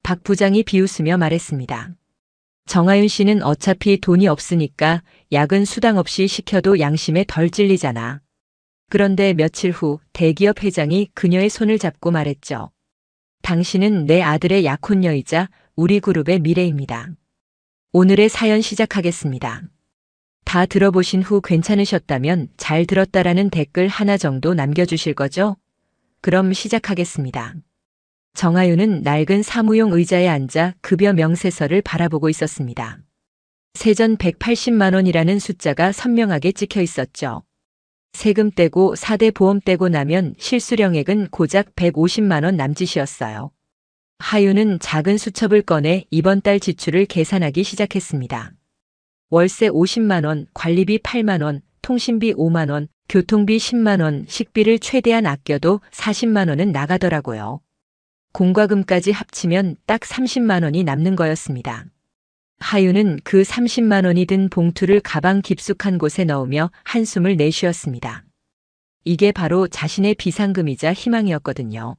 박 부장이 비웃으며 말했습니다. 정하윤 씨는 어차피 돈이 없으니까 야근 수당 없이 시켜도 양심에 덜 찔리잖아. 그런데 며칠 후 대기업 회장이 그녀의 손을 잡고 말했죠. 당신은 내 아들의 약혼녀이자 우리 그룹의 미래입니다. 오늘의 사연 시작하겠습니다. 다 들어보신 후 괜찮으셨다면 잘 들었다라는 댓글 하나 정도 남겨주실 거죠? 그럼 시작하겠습니다. 정하윤은 낡은 사무용 의자에 앉아 급여 명세서를 바라보고 있었습니다. 세전 180만 원이라는 숫자가 선명하게 찍혀 있었죠. 세금 떼고 4대 보험 떼고 나면 실수령액은 고작 150만 원 남짓이었어요. 하윤은 작은 수첩을 꺼내 이번 달 지출을 계산하기 시작했습니다. 월세 50만 원, 관리비 8만 원, 통신비 5만 원, 교통비 10만 원, 식비를 최대한 아껴도 40만 원은 나가더라고요. 공과금까지 합치면 딱 30만 원이 남는 거였습니다. 하윤은 그 30만 원이 든 봉투를 가방 깊숙한 곳에 넣으며 한숨을 내쉬었습니다. 이게 바로 자신의 비상금이자 희망이었거든요.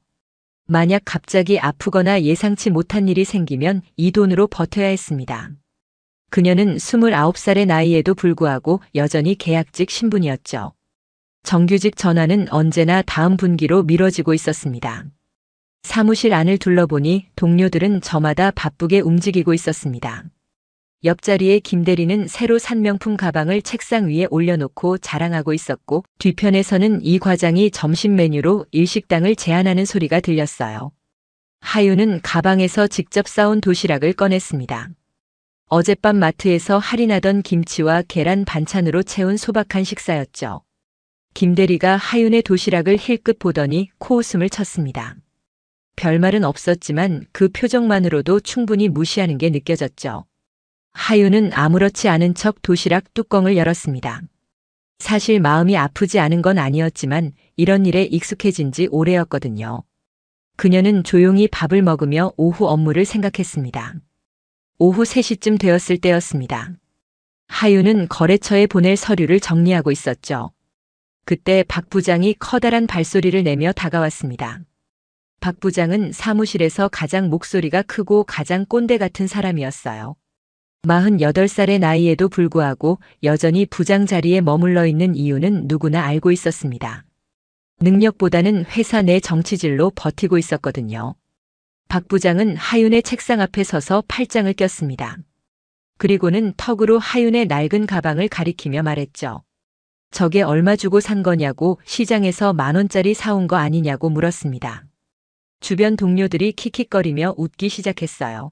만약 갑자기 아프거나 예상치 못한 일이 생기면 이 돈으로 버텨야 했습니다. 그녀는 29살의 나이에도 불구하고 여전히 계약직 신분이었죠. 정규직 전환은 언제나 다음 분기로 미뤄지고 있었습니다. 사무실 안을 둘러보니 동료들은 저마다 바쁘게 움직이고 있었습니다. 옆자리에 김대리는 새로 산 명품 가방을 책상 위에 올려놓고 자랑하고 있었고, 뒤편에서는 이 과장이 점심 메뉴로 일식당을 제안하는 소리가 들렸어요. 하윤은 가방에서 직접 싸온 도시락을 꺼냈습니다. 어젯밤 마트에서 할인하던 김치와 계란 반찬으로 채운 소박한 식사였죠. 김대리가 하윤의 도시락을 힐끗 보더니 코웃음을 쳤습니다. 별말은 없었지만 그 표정만으로도 충분히 무시하는 게 느껴졌죠. 하윤은 아무렇지 않은 척 도시락 뚜껑을 열었습니다. 사실 마음이 아프지 않은 건 아니었지만 이런 일에 익숙해진 지 오래였거든요. 그녀는 조용히 밥을 먹으며 오후 업무를 생각했습니다. 오후 3시쯤 되었을 때였습니다. 하윤은 거래처에 보낼 서류를 정리하고 있었죠. 그때 박 부장이 커다란 발소리를 내며 다가왔습니다. 박 부장은 사무실에서 가장 목소리가 크고 가장 꼰대 같은 사람이었어요. 48살의 나이에도 불구하고 여전히 부장 자리에 머물러 있는 이유는 누구나 알고 있었습니다. 능력보다는 회사 내 정치질로 버티고 있었거든요. 박 부장은 하윤의 책상 앞에 서서 팔짱을 꼈습니다. 그리고는 턱으로 하윤의 낡은 가방을 가리키며 말했죠. 저게 얼마 주고 산 거냐고, 시장에서 10,000원짜리 사온 거 아니냐고 물었습니다. 주변 동료들이 킥킥거리며 웃기 시작했어요.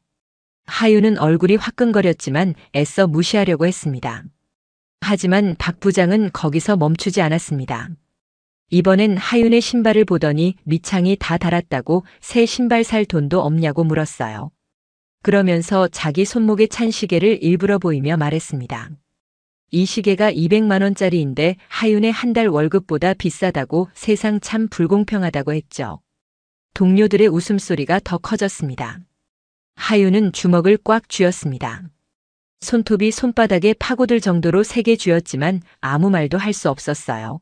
하윤은 얼굴이 화끈거렸지만 애써 무시하려고 했습니다. 하지만 박 부장은 거기서 멈추지 않았습니다. 이번엔 하윤의 신발을 보더니 밑창이 다 닳았다고 새 신발 살 돈도 없냐고 물었어요. 그러면서 자기 손목에 찬 시계를 일부러 보이며 말했습니다. 이 시계가 200만 원짜리인데 하윤의 한 달 월급보다 비싸다고, 세상 참 불공평하다고 했죠. 동료들의 웃음소리가 더 커졌습니다. 하윤은 주먹을 꽉 쥐었습니다. 손톱이 손바닥에 파고들 정도로 세게 쥐었지만 아무 말도 할 수 없었어요.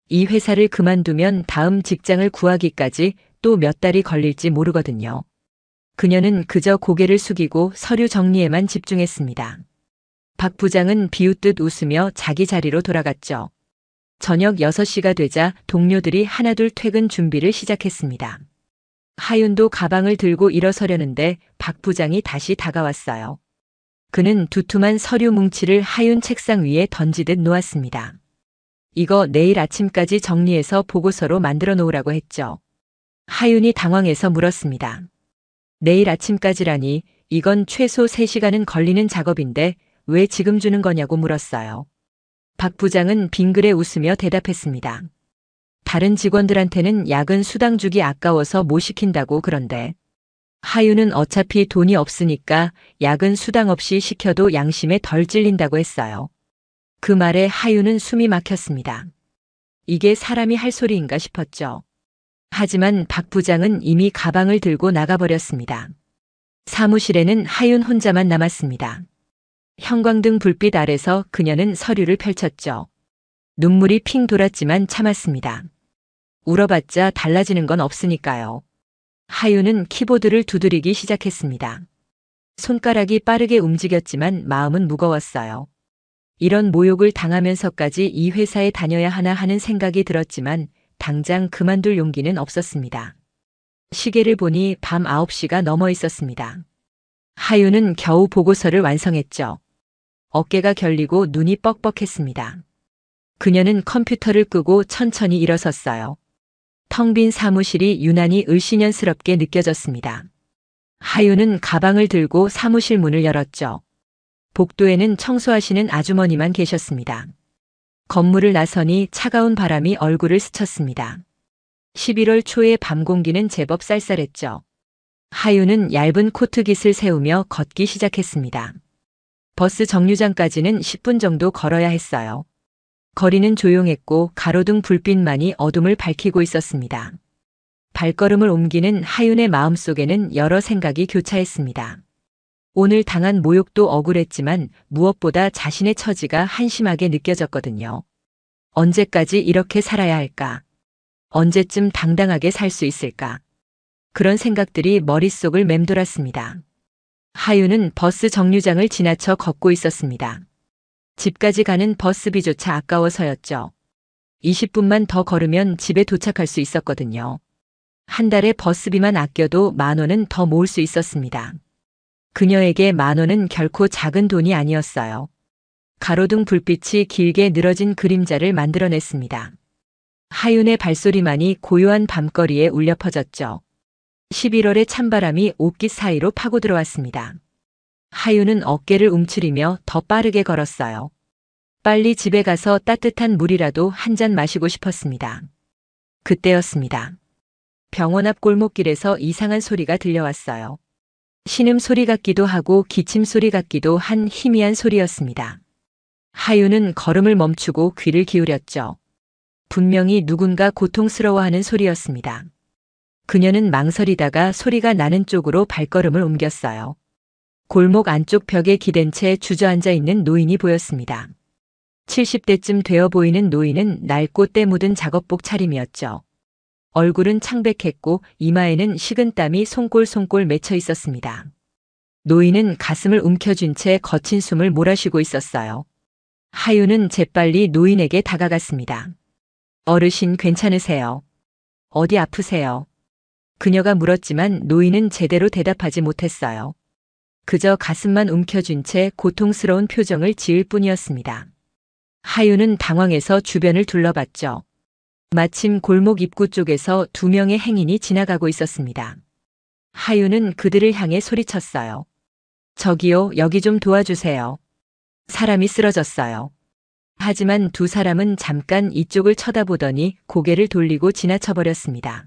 이 회사를 그만두면 다음 직장을 구하기까지 또 몇 달이 걸릴지 모르거든요. 그녀는 그저 고개를 숙이고 서류 정리에만 집중했습니다. 박 부장은 비웃듯 웃으며 자기 자리로 돌아갔죠. 저녁 6시가 되자 동료들이 하나둘 퇴근 준비를 시작했습니다. 하윤도 가방을 들고 일어서려는데 박 부장이 다시 다가왔어요. 그는 두툼한 서류 뭉치를 하윤 책상 위에 던지듯 놓았습니다. 이거 내일 아침까지 정리해서 보고서로 만들어 놓으라고 했죠. 하윤이 당황해서 물었습니다. 내일 아침까지라니, 이건 최소 3시간은 걸리는 작업인데 왜 지금 주는 거냐고 물었어요. 박 부장은 빙그레 웃으며 대답했습니다. 다른 직원들한테는 야근 수당 주기 아까워서 못 시킨다고. 그런데 하윤은 어차피 돈이 없으니까 야근 수당 없이 시켜도 양심에 덜 찔린다고 했어요. 그 말에 하윤은 숨이 막혔습니다. 이게 사람이 할 소리인가 싶었죠. 하지만 박 부장은 이미 가방을 들고 나가버렸습니다. 사무실에는 하윤 혼자만 남았습니다. 형광등 불빛 아래서 그녀는 서류를 펼쳤죠. 눈물이 핑 돌았지만 참았습니다. 울어봤자 달라지는 건 없으니까요. 하윤은 키보드를 두드리기 시작했습니다. 손가락이 빠르게 움직였지만 마음은 무거웠어요. 이런 모욕을 당하면서까지 이 회사에 다녀야 하나 하는 생각이 들었지만 당장 그만둘 용기는 없었습니다. 시계를 보니 밤 9시가 넘어 있었습니다. 하윤은 겨우 보고서를 완성했죠. 어깨가 결리고 눈이 뻑뻑했습니다. 그녀는 컴퓨터를 끄고 천천히 일어섰어요. 텅 빈 사무실이 유난히 을씨년스럽게 느껴졌습니다. 하윤은 가방을 들고 사무실 문을 열었죠. 복도에는 청소하시는 아주머니만 계셨습니다. 건물을 나서니 차가운 바람이 얼굴을 스쳤습니다. 11월 초의 밤 공기는 제법 쌀쌀했죠. 하윤은 얇은 코트깃을 세우며 걷기 시작했습니다. 버스 정류장까지는 10분 정도 걸어야 했어요. 거리는 조용했고 가로등 불빛만이 어둠을 밝히고 있었습니다. 발걸음을 옮기는 하윤의 마음속에는 여러 생각이 교차했습니다. 오늘 당한 모욕도 억울했지만 무엇보다 자신의 처지가 한심하게 느껴졌거든요. 언제까지 이렇게 살아야 할까? 언제쯤 당당하게 살 수 있을까? 그런 생각들이 머릿속을 맴돌았습니다. 하윤은 버스 정류장을 지나쳐 걷고 있었습니다. 집까지 가는 버스비조차 아까워서였죠. 20분만 더 걸으면 집에 도착할 수 있었거든요. 한 달에 버스비만 아껴도 10,000원은 더 모을 수 있었습니다. 그녀에게 10,000원은 결코 작은 돈이 아니었어요. 가로등 불빛이 길게 늘어진 그림자를 만들어냈습니다. 하윤의 발소리만이 고요한 밤거리에 울려 퍼졌죠. 11월의 찬바람이 옷깃 사이로 파고 들어왔습니다. 하윤은 어깨를 움츠리며 더 빠르게 걸었어요. 빨리 집에 가서 따뜻한 물이라도 한 잔 마시고 싶었습니다. 그때였습니다. 병원 앞 골목길에서 이상한 소리가 들려왔어요. 신음 소리 같기도 하고 기침 소리 같기도 한 희미한 소리였습니다. 하윤은 걸음을 멈추고 귀를 기울였죠. 분명히 누군가 고통스러워하는 소리였습니다. 그녀는 망설이다가 소리가 나는 쪽으로 발걸음을 옮겼어요. 골목 안쪽 벽에 기댄 채 주저앉아 있는 노인이 보였습니다. 70대쯤 되어 보이는 노인은 낡고 때 묻은 작업복 차림이었죠. 얼굴은 창백했고 이마에는 식은 땀이 송골송골 맺혀 있었습니다. 노인은 가슴을 움켜쥔 채 거친 숨을 몰아쉬고 있었어요. 하윤은 재빨리 노인에게 다가갔습니다. 어르신 괜찮으세요? 어디 아프세요? 그녀가 물었지만 노인은 제대로 대답하지 못했어요. 그저 가슴만 움켜쥔 채 고통스러운 표정을 지을 뿐이었습니다. 하윤은 당황해서 주변을 둘러봤죠. 마침 골목 입구 쪽에서 2명의 행인이 지나가고 있었습니다. 하윤은 그들을 향해 소리쳤어요. 저기요, 여기 좀 도와주세요. 사람이 쓰러졌어요. 하지만 두 사람은 잠깐 이쪽을 쳐다보더니 고개를 돌리고 지나쳐버렸습니다.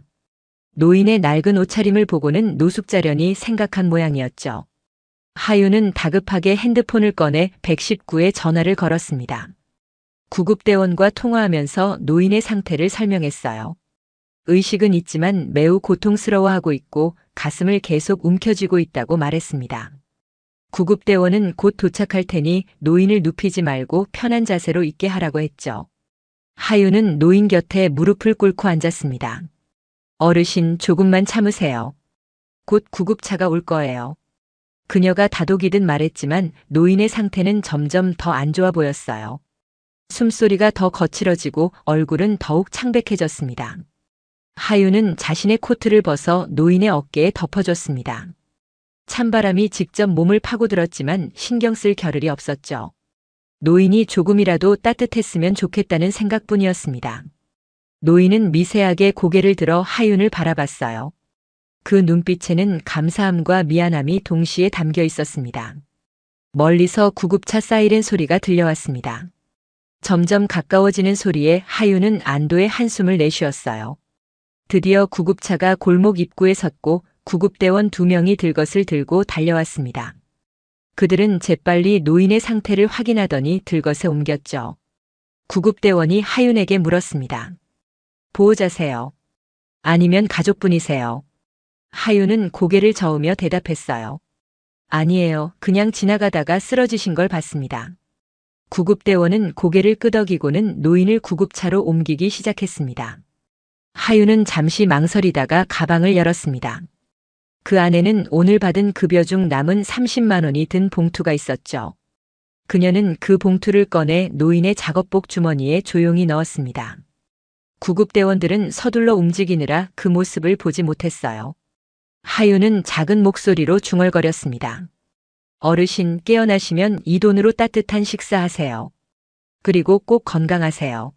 노인의 낡은 옷차림을 보고는 노숙자련이 생각한 모양이었죠. 하윤은 다급하게 핸드폰을 꺼내 119에 전화를 걸었습니다. 구급대원과 통화하면서 노인의 상태를 설명했어요. 의식은 있지만 매우 고통스러워하고 있고 가슴을 계속 움켜쥐고 있다고 말했습니다. 구급대원은 곧 도착할 테니 노인을 눕히지 말고 편한 자세로 있게 하라고 했죠. 하윤은 노인 곁에 무릎을 꿇고 앉았습니다. 어르신, 조금만 참으세요. 곧 구급차가 올 거예요. 그녀가 다독이듯 말했지만 노인의 상태는 점점 더 안 좋아 보였어요. 숨소리가 더 거칠어지고 얼굴은 더욱 창백해졌습니다. 하윤은 자신의 코트를 벗어 노인의 어깨에 덮어줬습니다. 찬바람이 직접 몸을 파고들었지만 신경 쓸 겨를이 없었죠. 노인이 조금이라도 따뜻했으면 좋겠다는 생각뿐이었습니다. 노인은 미세하게 고개를 들어 하윤을 바라봤어요. 그 눈빛에는 감사함과 미안함이 동시에 담겨 있었습니다. 멀리서 구급차 사이렌 소리가 들려왔습니다. 점점 가까워지는 소리에 하윤은 안도의 한숨을 내쉬었어요. 드디어 구급차가 골목 입구에 섰고 구급대원 2명이 들것을 들고 달려왔습니다. 그들은 재빨리 노인의 상태를 확인하더니 들것에 옮겼죠. 구급대원이 하윤에게 물었습니다. 보호자세요? 아니면 가족분이세요? 하윤은 고개를 저으며 대답했어요. 아니에요. 그냥 지나가다가 쓰러지신 걸 봤습니다. 구급대원은 고개를 끄덕이고는 노인을 구급차로 옮기기 시작했습니다. 하윤은 잠시 망설이다가 가방을 열었습니다. 그 안에는 오늘 받은 급여 중 남은 30만 원이 든 봉투가 있었죠. 그녀는 그 봉투를 꺼내 노인의 작업복 주머니에 조용히 넣었습니다. 구급대원들은 서둘러 움직이느라 그 모습을 보지 못했어요. 하윤은 작은 목소리로 중얼거렸습니다. 어르신 깨어나시면 이 돈으로 따뜻한 식사하세요. 그리고 꼭 건강하세요.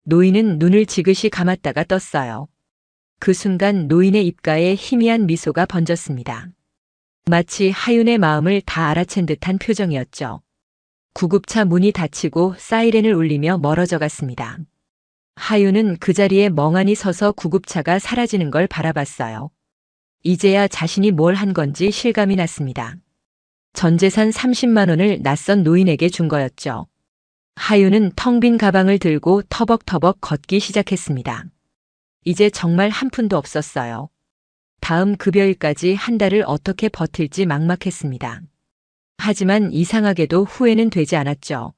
노인은 눈을 지그시 감았다가 떴어요. 그 순간 노인의 입가에 희미한 미소가 번졌습니다. 마치 하윤의 마음을 다 알아챈 듯한 표정이었죠. 구급차 문이 닫히고 사이렌을 울리며 멀어져 갔습니다. 하윤은 그 자리에 멍하니 서서 구급차가 사라지는 걸 바라봤어요. 이제야 자신이 뭘 한 건지 실감이 났습니다. 전 재산 30만 원을 낯선 노인에게 준 거였죠. 하윤은 텅 빈 가방을 들고 터벅터벅 걷기 시작했습니다. 이제 정말 한 푼도 없었어요. 다음 급여일까지 한 달을 어떻게 버틸지 막막했습니다. 하지만 이상하게도 후회는 되지 않았죠.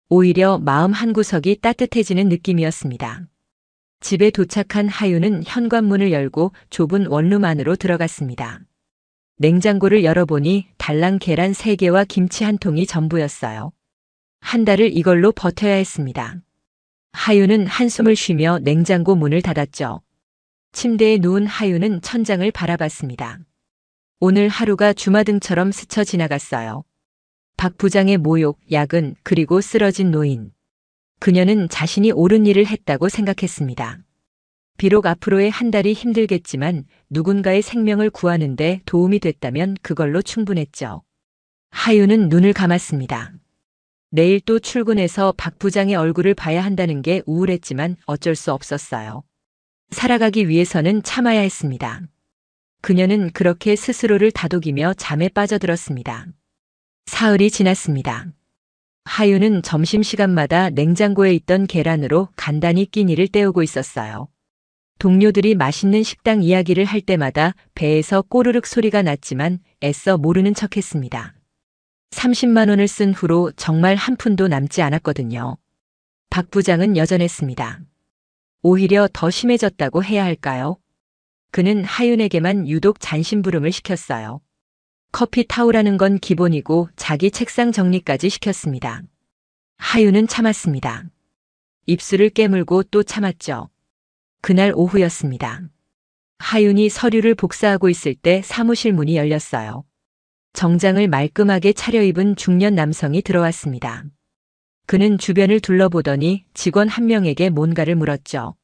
오히려 마음 한구석이 따뜻해지는 느낌이었습니다. 집에 도착한 하윤은 현관문을 열고 좁은 원룸 안으로 들어갔습니다. 냉장고를 열어보니 달랑 계란 3개와 김치 1통이 전부였어요. 한 달을 이걸로 버텨야 했습니다. 하윤은 한숨을 쉬며 냉장고 문을 닫았죠. 침대에 누운 하윤은 천장을 바라봤습니다. 오늘 하루가 주마등처럼 스쳐 지나갔어요. 박 부장의 모욕, 야근, 그리고 쓰러진 노인. 그녀는 자신이 옳은 일을 했다고 생각했습니다. 비록 앞으로의 한 달이 힘들겠지만 누군가의 생명을 구하는데 도움이 됐다면 그걸로 충분했죠. 하윤은 눈을 감았습니다. 내일 또 출근해서 박 부장의 얼굴을 봐야 한다는 게 우울했지만 어쩔 수 없었어요. 살아가기 위해서는 참아야 했습니다. 그녀는 그렇게 스스로를 다독이며 잠에 빠져들었습니다. 사흘이 지났습니다. 하윤은 점심시간마다 냉장고에 있던 계란으로 간단히 끼니를 때우고 있었어요. 동료들이 맛있는 식당 이야기를 할 때마다 배에서 꼬르륵 소리가 났지만 애써 모르는 척했습니다. 30만 원을 쓴 후로 정말 한 푼도 남지 않았거든요. 박 부장은 여전했습니다. 오히려 더 심해졌다고 해야 할까요? 그는 하윤에게만 유독 잔심부름을 시켰어요. 커피 타오라는 건 기본이고 자기 책상 정리까지 시켰습니다. 하윤은 참았습니다. 입술을 깨물고 또 참았죠. 그날 오후였습니다. 하윤이 서류를 복사하고 있을 때 사무실 문이 열렸어요. 정장을 말끔하게 차려입은 중년 남성이 들어왔습니다. 그는 주변을 둘러보더니 직원 한 명에게 뭔가를 물었죠.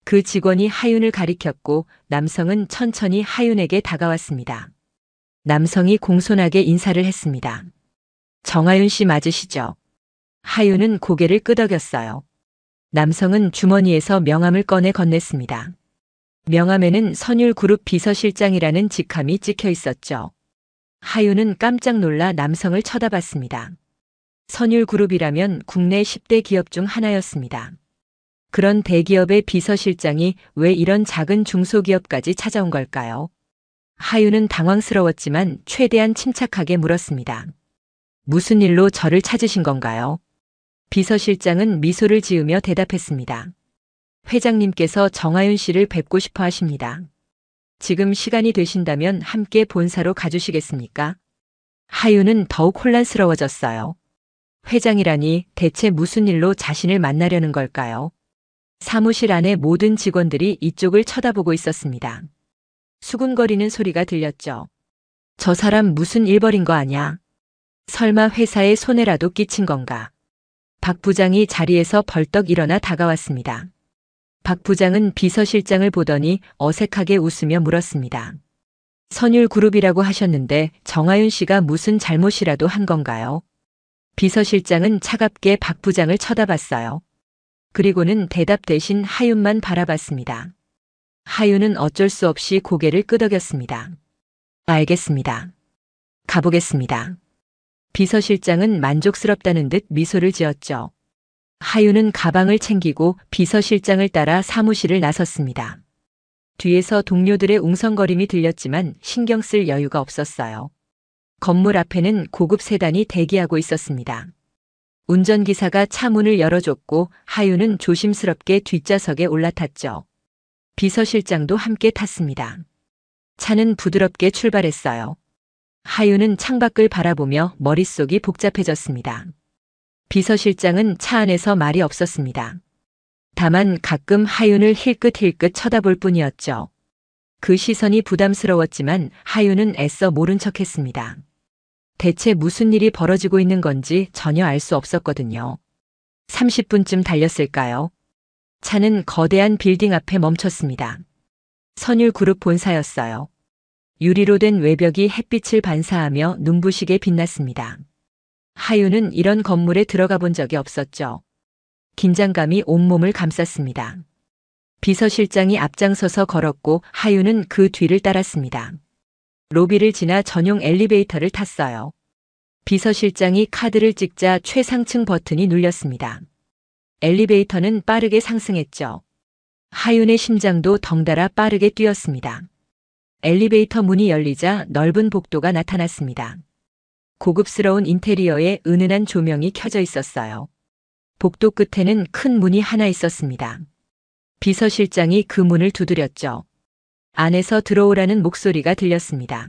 그 직원이 하윤을 가리켰고 남성은 천천히 하윤에게 다가왔습니다. 남성이 공손하게 인사를 했습니다. 정하윤 씨 맞으시죠? 하윤은 고개를 끄덕였어요. 남성은 주머니에서 명함을 꺼내 건넸습니다. 명함에는 선율그룹 비서실장이라는 직함이 찍혀 있었죠. 하윤은 깜짝 놀라 남성을 쳐다봤습니다. 선율그룹이라면 국내 10대 기업 중 하나였습니다. 그런 대기업의 비서실장이 왜 이런 작은 중소기업까지 찾아온 걸까요? 하윤은 당황스러웠지만 최대한 침착하게 물었습니다. 무슨 일로 저를 찾으신 건가요? 비서실장은 미소를 지으며 대답했습니다. 회장님께서 정하윤 씨를 뵙고 싶어 하십니다. 지금 시간이 되신다면 함께 본사로 가주시겠습니까? 하윤은 더욱 혼란스러워졌어요. 회장이라니 대체 무슨 일로 자신을 만나려는 걸까요? 사무실 안의 모든 직원들이 이쪽을 쳐다보고 있었습니다. 수군거리는 소리가 들렸죠. 저 사람 무슨 일 벌인 거 아냐? 설마 회사에 손해라도 끼친 건가? 박 부장이 자리에서 벌떡 일어나 다가왔습니다. 박 부장은 비서실장을 보더니 어색하게 웃으며 물었습니다. 선율그룹이라고 하셨는데 정하윤 씨가 무슨 잘못이라도 한 건가요? 비서실장은 차갑게 박 부장을 쳐다봤어요. 그리고는 대답 대신 하윤만 바라봤습니다. 하윤은 어쩔 수 없이 고개를 끄덕였습니다. 알겠습니다. 가보겠습니다. 비서실장은 만족스럽다는 듯 미소를 지었죠. 하윤은 가방을 챙기고 비서실장을 따라 사무실을 나섰습니다. 뒤에서 동료들의 웅성거림이 들렸지만 신경 쓸 여유가 없었어요. 건물 앞에는 고급 세단이 대기하고 있었습니다. 운전기사가 차 문을 열어줬고 하윤은 조심스럽게 뒷좌석에 올라탔죠. 비서실장도 함께 탔습니다. 차는 부드럽게 출발했어요. 하윤은 창밖을 바라보며 머릿속이 복잡해졌습니다. 비서실장은 차 안에서 말이 없었습니다. 다만 가끔 하윤을 힐끗힐끗 쳐다볼 뿐이었죠. 그 시선이 부담스러웠지만 하윤은 애써 모른 척했습니다. 대체 무슨 일이 벌어지고 있는 건지 전혀 알 수 없었거든요. 30분쯤 달렸을까요? 차는 거대한 빌딩 앞에 멈췄습니다. 선율그룹 본사였어요. 유리로 된 외벽이 햇빛을 반사하며 눈부시게 빛났습니다. 하윤은 이런 건물에 들어가 본 적이 없었죠. 긴장감이 온몸을 감쌌습니다. 비서실장이 앞장서서 걸었고 하윤은 그 뒤를 따랐습니다. 로비를 지나 전용 엘리베이터를 탔어요. 비서실장이 카드를 찍자 최상층 버튼이 눌렸습니다. 엘리베이터는 빠르게 상승했죠. 하윤의 심장도 덩달아 빠르게 뛰었습니다. 엘리베이터 문이 열리자 넓은 복도가 나타났습니다. 고급스러운 인테리어에 은은한 조명이 켜져 있었어요. 복도 끝에는 큰 문이 하나 있었습니다. 비서실장이 그 문을 두드렸죠. 안에서 들어오라는 목소리가 들렸습니다.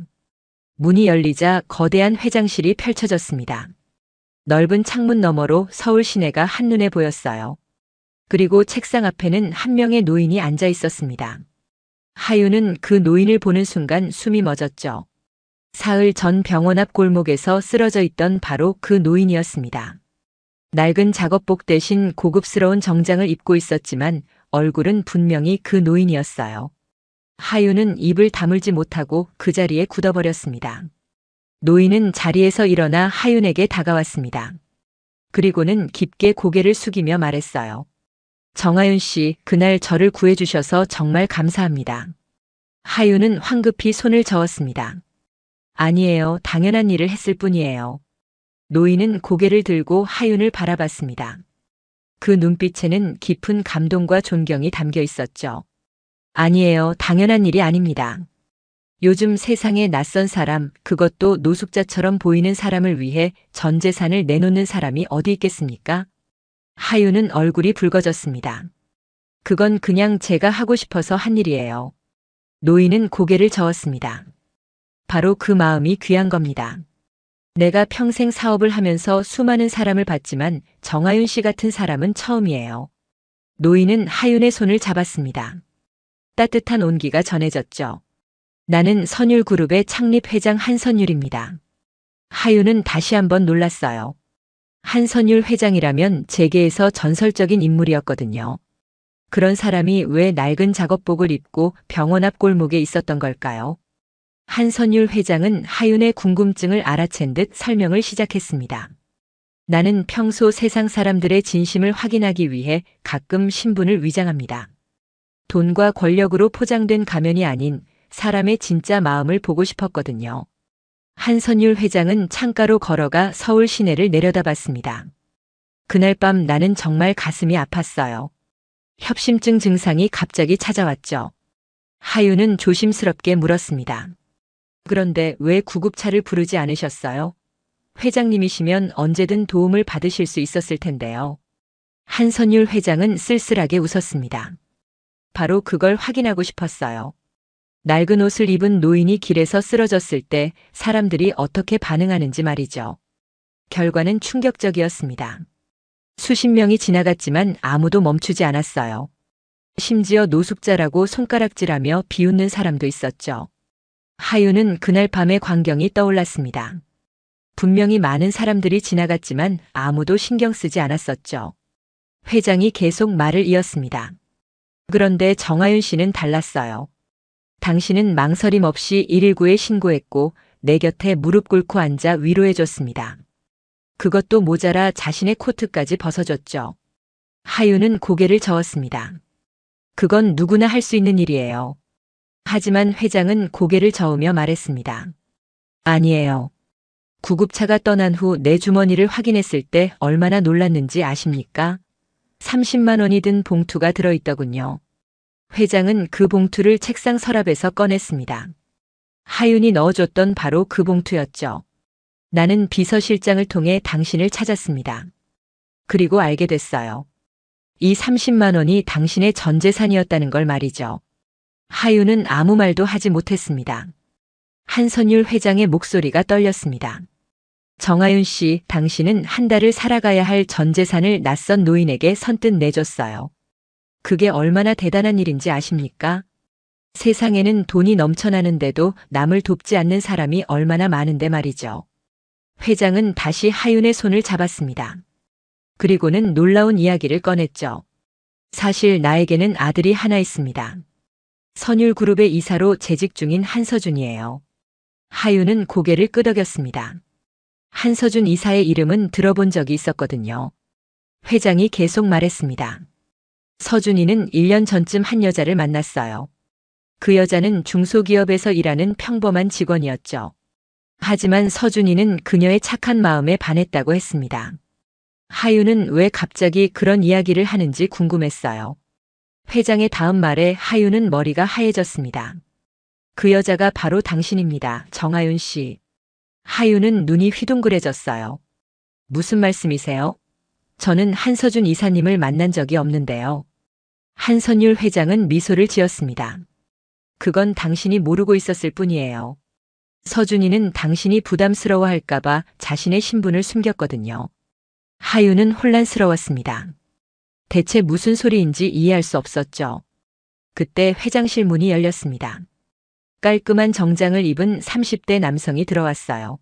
문이 열리자 거대한 회장실이 펼쳐졌습니다. 넓은 창문 너머로 서울 시내가 한눈에 보였어요. 그리고 책상 앞에는 한 명의 노인이 앉아 있었습니다. 하윤은 그 노인을 보는 순간 숨이 멎었죠. 사흘 전 병원 앞 골목에서 쓰러져 있던 바로 그 노인이었습니다. 낡은 작업복 대신 고급스러운 정장을 입고 있었지만 얼굴은 분명히 그 노인이었어요. 하윤은 입을 다물지 못하고 그 자리에 굳어버렸습니다. 노인은 자리에서 일어나 하윤에게 다가왔습니다. 그리고는 깊게 고개를 숙이며 말했어요. 정하윤 씨, 그날 저를 구해주셔서 정말 감사합니다. 하윤은 황급히 손을 저었습니다. 아니에요, 당연한 일을 했을 뿐이에요. 노인은 고개를 들고 하윤을 바라봤습니다. 그 눈빛에는 깊은 감동과 존경이 담겨 있었죠. 아니에요, 당연한 일이 아닙니다. 요즘 세상에 낯선 사람, 그것도 노숙자처럼 보이는 사람을 위해 전 재산을 내놓는 사람이 어디 있겠습니까? 하윤은 얼굴이 붉어졌습니다. 그건 그냥 제가 하고 싶어서 한 일이에요. 노인은 고개를 저었습니다. 바로 그 마음이 귀한 겁니다. 내가 평생 사업을 하면서 수많은 사람을 봤지만 정하윤 씨 같은 사람은 처음이에요. 노인은 하윤의 손을 잡았습니다. 따뜻한 온기가 전해졌죠. 나는 선율그룹의 창립 회장 한선율입니다. 하윤은 다시 한번 놀랐어요. 한선율 회장이라면 재계에서 전설적인 인물이었거든요. 그런 사람이 왜 낡은 작업복을 입고 병원 앞 골목에 있었던 걸까요? 한선율 회장은 하윤의 궁금증을 알아챈 듯 설명을 시작했습니다. 나는 평소 세상 사람들의 진심을 확인하기 위해 가끔 신분을 위장합니다. 돈과 권력으로 포장된 가면이 아닌 사람의 진짜 마음을 보고 싶었거든요. 한선율 회장은 창가로 걸어가 서울 시내를 내려다봤습니다. 그날 밤 나는 정말 가슴이 아팠어요. 협심증 증상이 갑자기 찾아왔죠. 하윤은 조심스럽게 물었습니다. 그런데 왜 구급차를 부르지 않으셨어요? 회장님이시면 언제든 도움을 받으실 수 있었을 텐데요. 한선율 회장은 쓸쓸하게 웃었습니다. 바로 그걸 확인하고 싶었어요. 낡은 옷을 입은 노인이 길에서 쓰러졌을 때 사람들이 어떻게 반응하는지 말이죠. 결과는 충격적이었습니다. 수십 명이 지나갔지만 아무도 멈추지 않았어요. 심지어 노숙자라고 손가락질하며 비웃는 사람도 있었죠. 하윤은 그날 밤의 광경이 떠올랐습니다. 분명히 많은 사람들이 지나갔지만 아무도 신경 쓰지 않았었죠. 회장이 계속 말을 이었습니다. 그런데 정하윤 씨는 달랐어요. 당신은 망설임 없이 119에 신고했고 내 곁에 무릎 꿇고 앉아 위로해줬습니다. 그것도 모자라 자신의 코트까지 벗어줬죠. 하윤은 고개를 저었습니다. 그건 누구나 할 수 있는 일이에요. 하지만 회장은 고개를 저으며 말했습니다. 아니에요. 구급차가 떠난 후 내 주머니를 확인했을 때 얼마나 놀랐는지 아십니까? 30만 원이 든 봉투가 들어있더군요. 회장은 그 봉투를 책상 서랍에서 꺼냈습니다. 하윤이 넣어줬던 바로 그 봉투였죠. 나는 비서실장을 통해 당신을 찾았습니다. 그리고 알게 됐어요. 이 30만 원이 당신의 전 재산이었다는 걸 말이죠. 하윤은 아무 말도 하지 못했습니다. 한선율 회장의 목소리가 떨렸습니다. 정하윤 씨, 당신은 한 달을 살아가야 할 전 재산을 낯선 노인에게 선뜻 내줬어요. 그게 얼마나 대단한 일인지 아십니까? 세상에는 돈이 넘쳐나는데도 남을 돕지 않는 사람이 얼마나 많은데 말이죠. 회장은 다시 하윤의 손을 잡았습니다. 그리고는 놀라운 이야기를 꺼냈죠. 사실 나에게는 아들이 하나 있습니다. 선율그룹의 이사로 재직 중인 한서준이에요. 하윤은 고개를 끄덕였습니다. 한서준 이사의 이름은 들어본 적이 있었거든요. 회장이 계속 말했습니다. 서준이는 1년 전쯤 한 여자를 만났어요. 그 여자는 중소기업에서 일하는 평범한 직원이었죠. 하지만 서준이는 그녀의 착한 마음에 반했다고 했습니다. 하윤은 왜 갑자기 그런 이야기를 하는지 궁금했어요. 회장의 다음 말에 하윤은 머리가 하얘졌습니다. 그 여자가 바로 당신입니다, 정하윤 씨. 하윤은 눈이 휘둥그레졌어요. 무슨 말씀이세요? 저는 한서준 이사님을 만난 적이 없는데요. 한선율 회장은 미소를 지었습니다. 그건 당신이 모르고 있었을 뿐이에요. 서준이는 당신이 부담스러워할까봐 자신의 신분을 숨겼거든요. 하윤은 혼란스러웠습니다. 대체 무슨 소리인지 이해할 수 없었죠. 그때 회장실 문이 열렸습니다. 깔끔한 정장을 입은 30대 남성이 들어왔어요.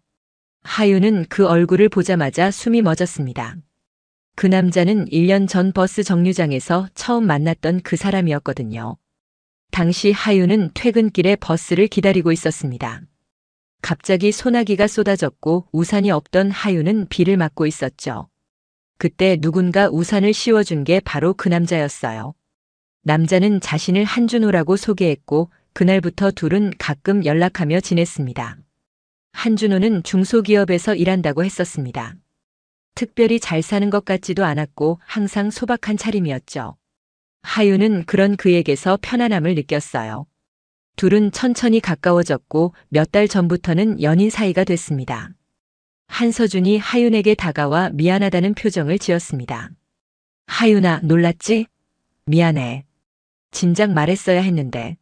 하윤은 그 얼굴을 보자마자 숨이 멎었습니다. 그 남자는 1년 전 버스 정류장에서 처음 만났던 그 사람이었거든요. 당시 하윤은 퇴근길에 버스를 기다리고 있었습니다. 갑자기 소나기가 쏟아졌고 우산이 없던 하윤은 비를 맞고 있었죠. 그때 누군가 우산을 씌워준 게 바로 그 남자였어요. 남자는 자신을 한준호라고 소개했고 그날부터 둘은 가끔 연락하며 지냈습니다. 한준호는 중소기업에서 일한다고 했었습니다. 특별히 잘 사는 것 같지도 않았고 항상 소박한 차림이었죠. 하윤은 그런 그에게서 편안함을 느꼈어요. 둘은 천천히 가까워졌고 몇 달 전부터는 연인 사이가 됐습니다. 한서준이 하윤에게 다가와 미안하다는 표정을 지었습니다. 하윤아, 놀랐지? 미안해. 진작 말했어야 했는데.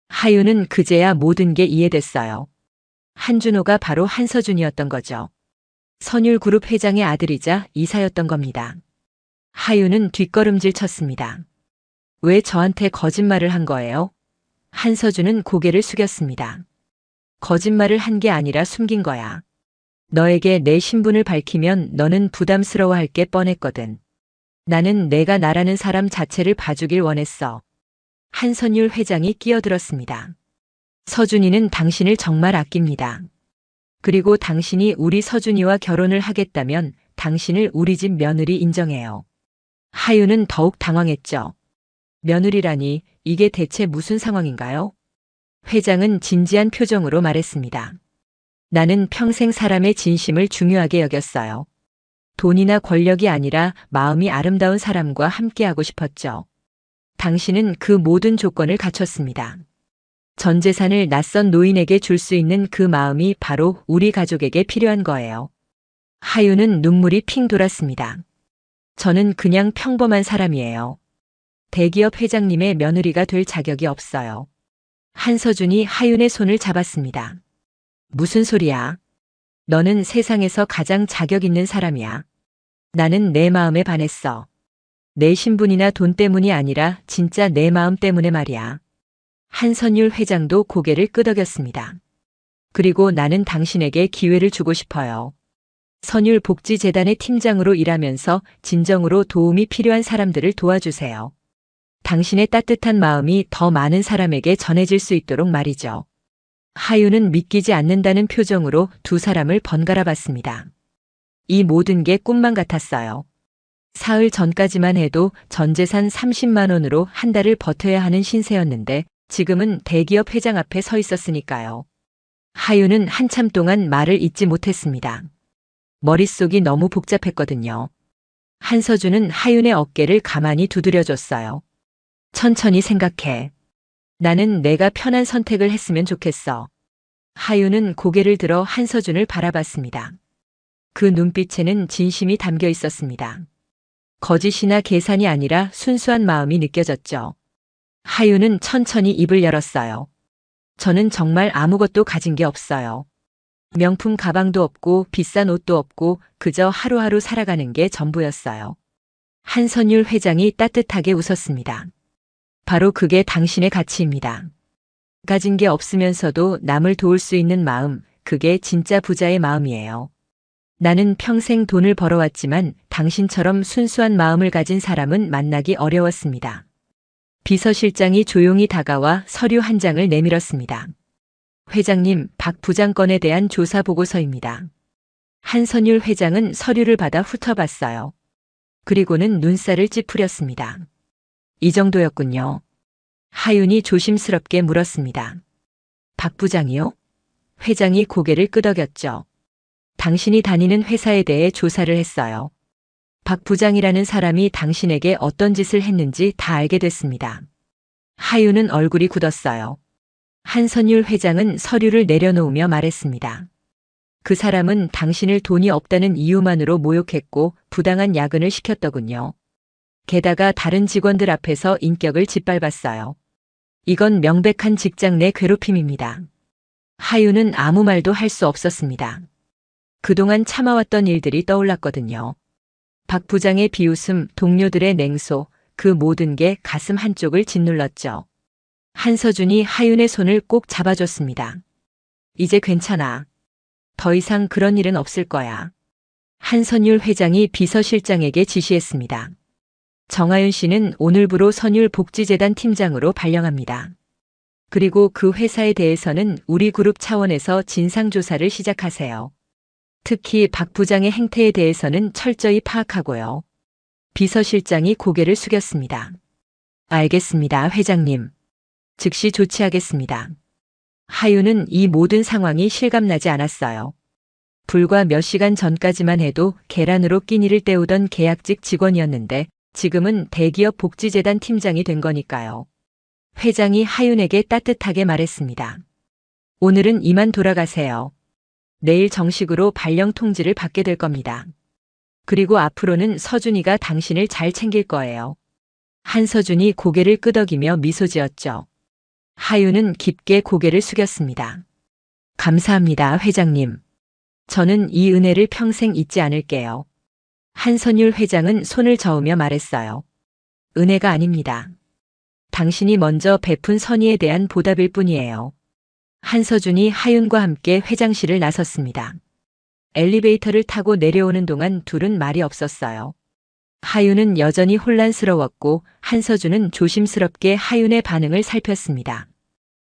하윤은 그제야 모든 게 이해됐어요. 한준호가 바로 한서준이었던 거죠. 선율그룹 회장의 아들이자 이사였던 겁니다. 하윤은 뒷걸음질 쳤습니다. 왜 저한테 거짓말을 한 거예요? 한서준은 고개를 숙였습니다. 거짓말을 한 게 아니라 숨긴 거야. 너에게 내 신분을 밝히면 너는 부담스러워할 게 뻔했거든. 나는 내가 나라는 사람 자체를 봐주길 원했어. 한선율 회장이 끼어들었습니다. 서준이는 당신을 정말 아낍니다. 그리고 당신이 우리 서준이와 결혼을 하겠다면 당신을 우리 집 며느리 인정해요. 하윤은 더욱 당황했죠. 며느리라니 이게 대체 무슨 상황인가요? 회장은 진지한 표정으로 말했습니다. 나는 평생 사람의 진심을 중요하게 여겼어요. 돈이나 권력이 아니라 마음이 아름다운 사람과 함께하고 싶었죠. 당신은 그 모든 조건을 갖췄습니다. 전 재산을 낯선 노인에게 줄 수 있는 그 마음이 바로 우리 가족에게 필요한 거예요. 하윤은 눈물이 핑 돌았습니다. 저는 그냥 평범한 사람이에요. 대기업 회장님의 며느리가 될 자격이 없어요. 한서준이 하윤의 손을 잡았습니다. 무슨 소리야? 너는 세상에서 가장 자격 있는 사람이야. 나는 내 마음에 반했어. 내 신분이나 돈 때문이 아니라 진짜 내 마음 때문에 말이야. 한선율 회장도 고개를 끄덕였습니다. 그리고 나는 당신에게 기회를 주고 싶어요. 선율복지재단의 팀장으로 일하면서 진정으로 도움이 필요한 사람들을 도와주세요. 당신의 따뜻한 마음이 더 많은 사람에게 전해질 수 있도록 말이죠. 하윤은 믿기지 않는다는 표정으로 두 사람을 번갈아 봤습니다. 이 모든 게 꿈만 같았어요. 사흘 전까지만 해도 전재산 30만 원으로 한 달을 버텨야 하는 신세였는데 지금은 대기업 회장 앞에 서 있었으니까요. 하윤은 한참 동안 말을 잇지 못했습니다. 머릿속이 너무 복잡했거든요. 한서준은 하윤의 어깨를 가만히 두드려줬어요. 천천히 생각해. 나는 내가 편한 선택을 했으면 좋겠어. 하윤은 고개를 들어 한서준을 바라봤습니다. 그 눈빛에는 진심이 담겨 있었습니다. 거짓이나 계산이 아니라 순수한 마음이 느껴졌죠. 하윤은 천천히 입을 열었어요. 저는 정말 아무것도 가진 게 없어요. 명품 가방도 없고 비싼 옷도 없고 그저 하루하루 살아가는 게 전부였어요. 한선율 회장이 따뜻하게 웃었습니다. 바로 그게 당신의 가치입니다. 가진 게 없으면서도 남을 도울 수 있는 마음, 그게 진짜 부자의 마음이에요. 나는 평생 돈을 벌어왔지만 당신처럼 순수한 마음을 가진 사람은 만나기 어려웠습니다. 비서실장이 조용히 다가와 서류 한 장을 내밀었습니다. 회장님, 박 부장 건에 대한 조사 보고서입니다. 한선율 회장은 서류를 받아 훑어봤어요. 그리고는 눈살을 찌푸렸습니다. 이 정도였군요. 하윤이 조심스럽게 물었습니다. 박 부장이요? 회장이 고개를 끄덕였죠. 당신이 다니는 회사에 대해 조사를 했어요. 박 부장이라는 사람이 당신에게 어떤 짓을 했는지 다 알게 됐습니다. 하윤은 얼굴이 굳었어요. 한선율 회장은 서류를 내려놓으며 말했습니다. 그 사람은 당신을 돈이 없다는 이유만으로 모욕했고 부당한 야근을 시켰더군요. 게다가 다른 직원들 앞에서 인격을 짓밟았어요. 이건 명백한 직장 내 괴롭힘입니다. 하윤은 아무 말도 할 수 없었습니다. 그동안 참아왔던 일들이 떠올랐거든요. 박 부장의 비웃음, 동료들의 냉소, 그 모든 게 가슴 한쪽을 짓눌렀죠. 한서준이 하윤의 손을 꼭 잡아줬습니다. 이제 괜찮아. 더 이상 그런 일은 없을 거야. 한선율 회장이 비서실장에게 지시했습니다. 정하윤 씨는 오늘부로 선율복지재단 팀장으로 발령합니다. 그리고 그 회사에 대해서는 우리 그룹 차원에서 진상조사를 시작하세요. 특히 박 부장의 행태에 대해서는 철저히 파악하고요. 비서실장이 고개를 숙였습니다. 알겠습니다, 회장님. 즉시 조치하겠습니다. 하윤은 이 모든 상황이 실감나지 않았어요. 불과 몇 시간 전까지만 해도 계란으로 끼니를 때우던 계약직 직원이었는데 지금은 대기업 복지재단 팀장이 된 거니까요. 회장이 하윤에게 따뜻하게 말했습니다. 오늘은 이만 돌아가세요. 내일 정식으로 발령 통지를 받게 될 겁니다. 그리고 앞으로는 서준이가 당신을 잘 챙길 거예요. 한서준이 고개를 끄덕이며 미소 지었죠. 하윤은 깊게 고개를 숙였습니다. 감사합니다, 회장님. 저는 이 은혜를 평생 잊지 않을게요. 한선율 회장은 손을 저으며 말했어요. 은혜가 아닙니다. 당신이 먼저 베푼 선의에 대한 보답일 뿐이에요. 한서준이 하윤과 함께 회장실을 나섰습니다. 엘리베이터를 타고 내려오는 동안 둘은 말이 없었어요. 하윤은 여전히 혼란스러웠고 한서준은 조심스럽게 하윤의 반응을 살폈습니다.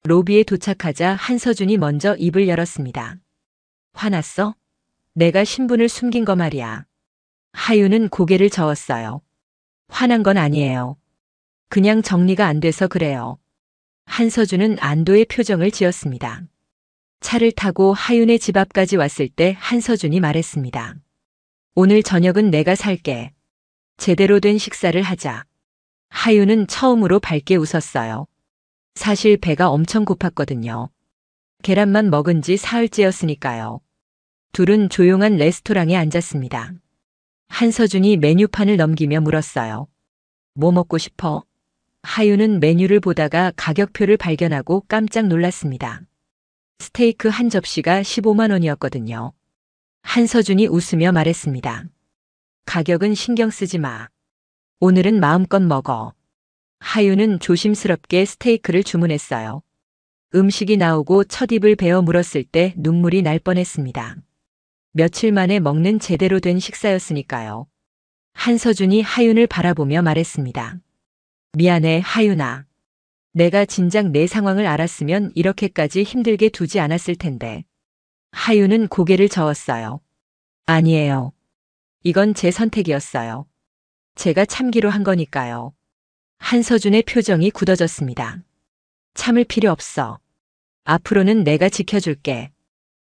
로비에 도착하자 한서준이 먼저 입을 열었습니다. 화났어? 내가 신분을 숨긴 거 말이야. 하윤은 고개를 저었어요. 화난 건 아니에요. 그냥 정리가 안 돼서 그래요. 한서준은 안도의 표정을 지었습니다. 차를 타고 하윤의 집 앞까지 왔을 때 한서준이 말했습니다. 오늘 저녁은 내가 살게. 제대로 된 식사를 하자. 하윤은 처음으로 밝게 웃었어요. 사실 배가 엄청 고팠거든요. 계란만 먹은 지 사흘째였으니까요. 둘은 조용한 레스토랑에 앉았습니다. 한서준이 메뉴판을 넘기며 물었어요. 뭐 먹고 싶어? 하윤은 메뉴를 보다가 가격표를 발견하고 깜짝 놀랐습니다. 스테이크 한 접시가 15만 원이었거든요. 한서준이 웃으며 말했습니다. 가격은 신경 쓰지 마. 오늘은 마음껏 먹어. 하윤은 조심스럽게 스테이크를 주문했어요. 음식이 나오고 첫 입을 베어 물었을 때 눈물이 날 뻔했습니다. 며칠 만에 먹는 제대로 된 식사였으니까요. 한서준이 하윤을 바라보며 말했습니다. 미안해, 하윤아. 내가 진작 내 상황을 알았으면 이렇게까지 힘들게 두지 않았을 텐데. 하윤은 고개를 저었어요. 아니에요. 이건 제 선택이었어요. 제가 참기로 한 거니까요. 한서준의 표정이 굳어졌습니다. 참을 필요 없어. 앞으로는 내가 지켜줄게.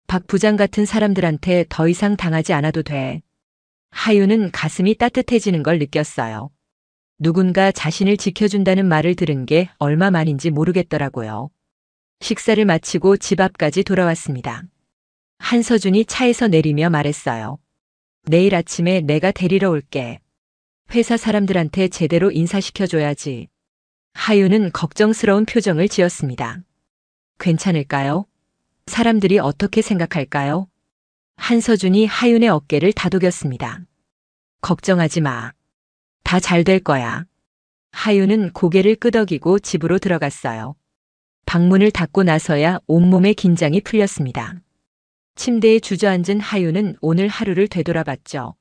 박 부장 같은 사람들한테 더 이상 당하지 않아도 돼. 하윤은 가슴이 따뜻해지는 걸 느꼈어요. 누군가 자신을 지켜준다는 말을 들은 게 얼마만인지 모르겠더라고요. 식사를 마치고 집 앞까지 돌아왔습니다. 한서준이 차에서 내리며 말했어요. 내일 아침에 내가 데리러 올게. 회사 사람들한테 제대로 인사시켜줘야지. 하윤은 걱정스러운 표정을 지었습니다. 괜찮을까요? 사람들이 어떻게 생각할까요? 한서준이 하윤의 어깨를 다독였습니다. 걱정하지 마. 다 잘 될 거야. 하윤은 고개를 끄덕이고 집으로 들어갔어요. 방문을 닫고 나서야 온몸의 긴장이 풀렸습니다. 침대에 주저앉은 하윤은 오늘 하루를 되돌아봤죠.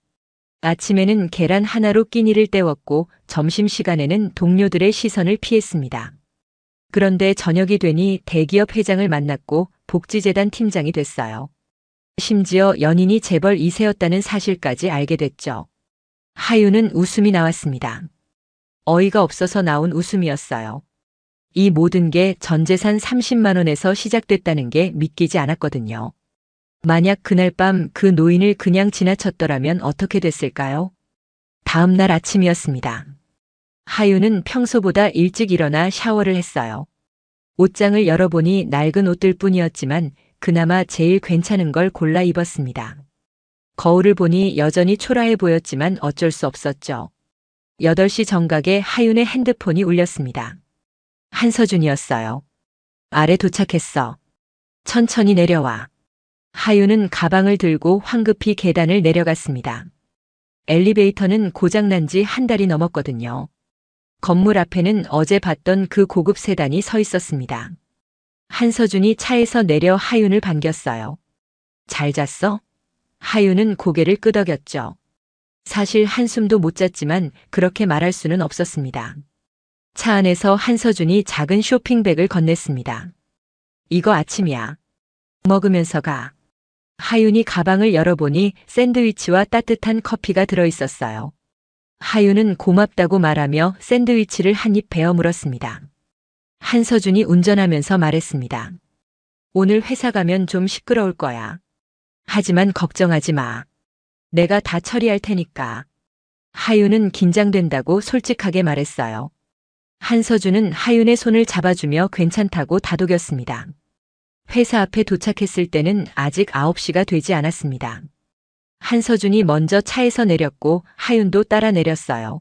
아침에는 계란 하나로 끼니를 때웠고 점심시간에는 동료들의 시선을 피했습니다. 그런데 저녁이 되니 대기업 회장을 만났고 복지재단 팀장이 됐어요. 심지어 연인이 재벌 2세였다는 사실까지 알게 됐죠. 하윤은 웃음이 나왔습니다. 어이가 없어서 나온 웃음이었어요. 이 모든 게 전 재산 30만 원에서 시작됐다는 게 믿기지 않았거든요. 만약 그날 밤 그 노인을 그냥 지나쳤더라면 어떻게 됐을까요? 다음 날 아침이었습니다. 하윤은 평소보다 일찍 일어나 샤워를 했어요. 옷장을 열어보니 낡은 옷들 뿐이었지만 그나마 제일 괜찮은 걸 골라 입었습니다. 거울을 보니 여전히 초라해 보였지만 어쩔 수 없었죠. 8시 정각에 하윤의 핸드폰이 울렸습니다. 한서준이었어요. 아래 도착했어. 천천히 내려와. 하윤은 가방을 들고 황급히 계단을 내려갔습니다. 엘리베이터는 고장난 지 한 달이 넘었거든요. 건물 앞에는 어제 봤던 그 고급 세단이 서 있었습니다. 한서준이 차에서 내려 하윤을 반겼어요. 잘 잤어? 하윤은 고개를 끄덕였죠. 사실 한숨도 못 잤지만 그렇게 말할 수는 없었습니다. 차 안에서 한서준이 작은 쇼핑백을 건넸습니다. 이거 아침이야. 먹으면서 가. 하윤이 가방을 열어보니 샌드위치와 따뜻한 커피가 들어있었어요. 하윤은 고맙다고 말하며 샌드위치를 한 입 베어 물었습니다. 한서준이 운전하면서 말했습니다. 오늘 회사 가면 좀 시끄러울 거야. 하지만 걱정하지 마. 내가 다 처리할 테니까. 하윤은 긴장된다고 솔직하게 말했어요. 한서준은 하윤의 손을 잡아주며 괜찮다고 다독였습니다. 회사 앞에 도착했을 때는 아직 9시가 되지 않았습니다. 한서준이 먼저 차에서 내렸고 하윤도 따라 내렸어요.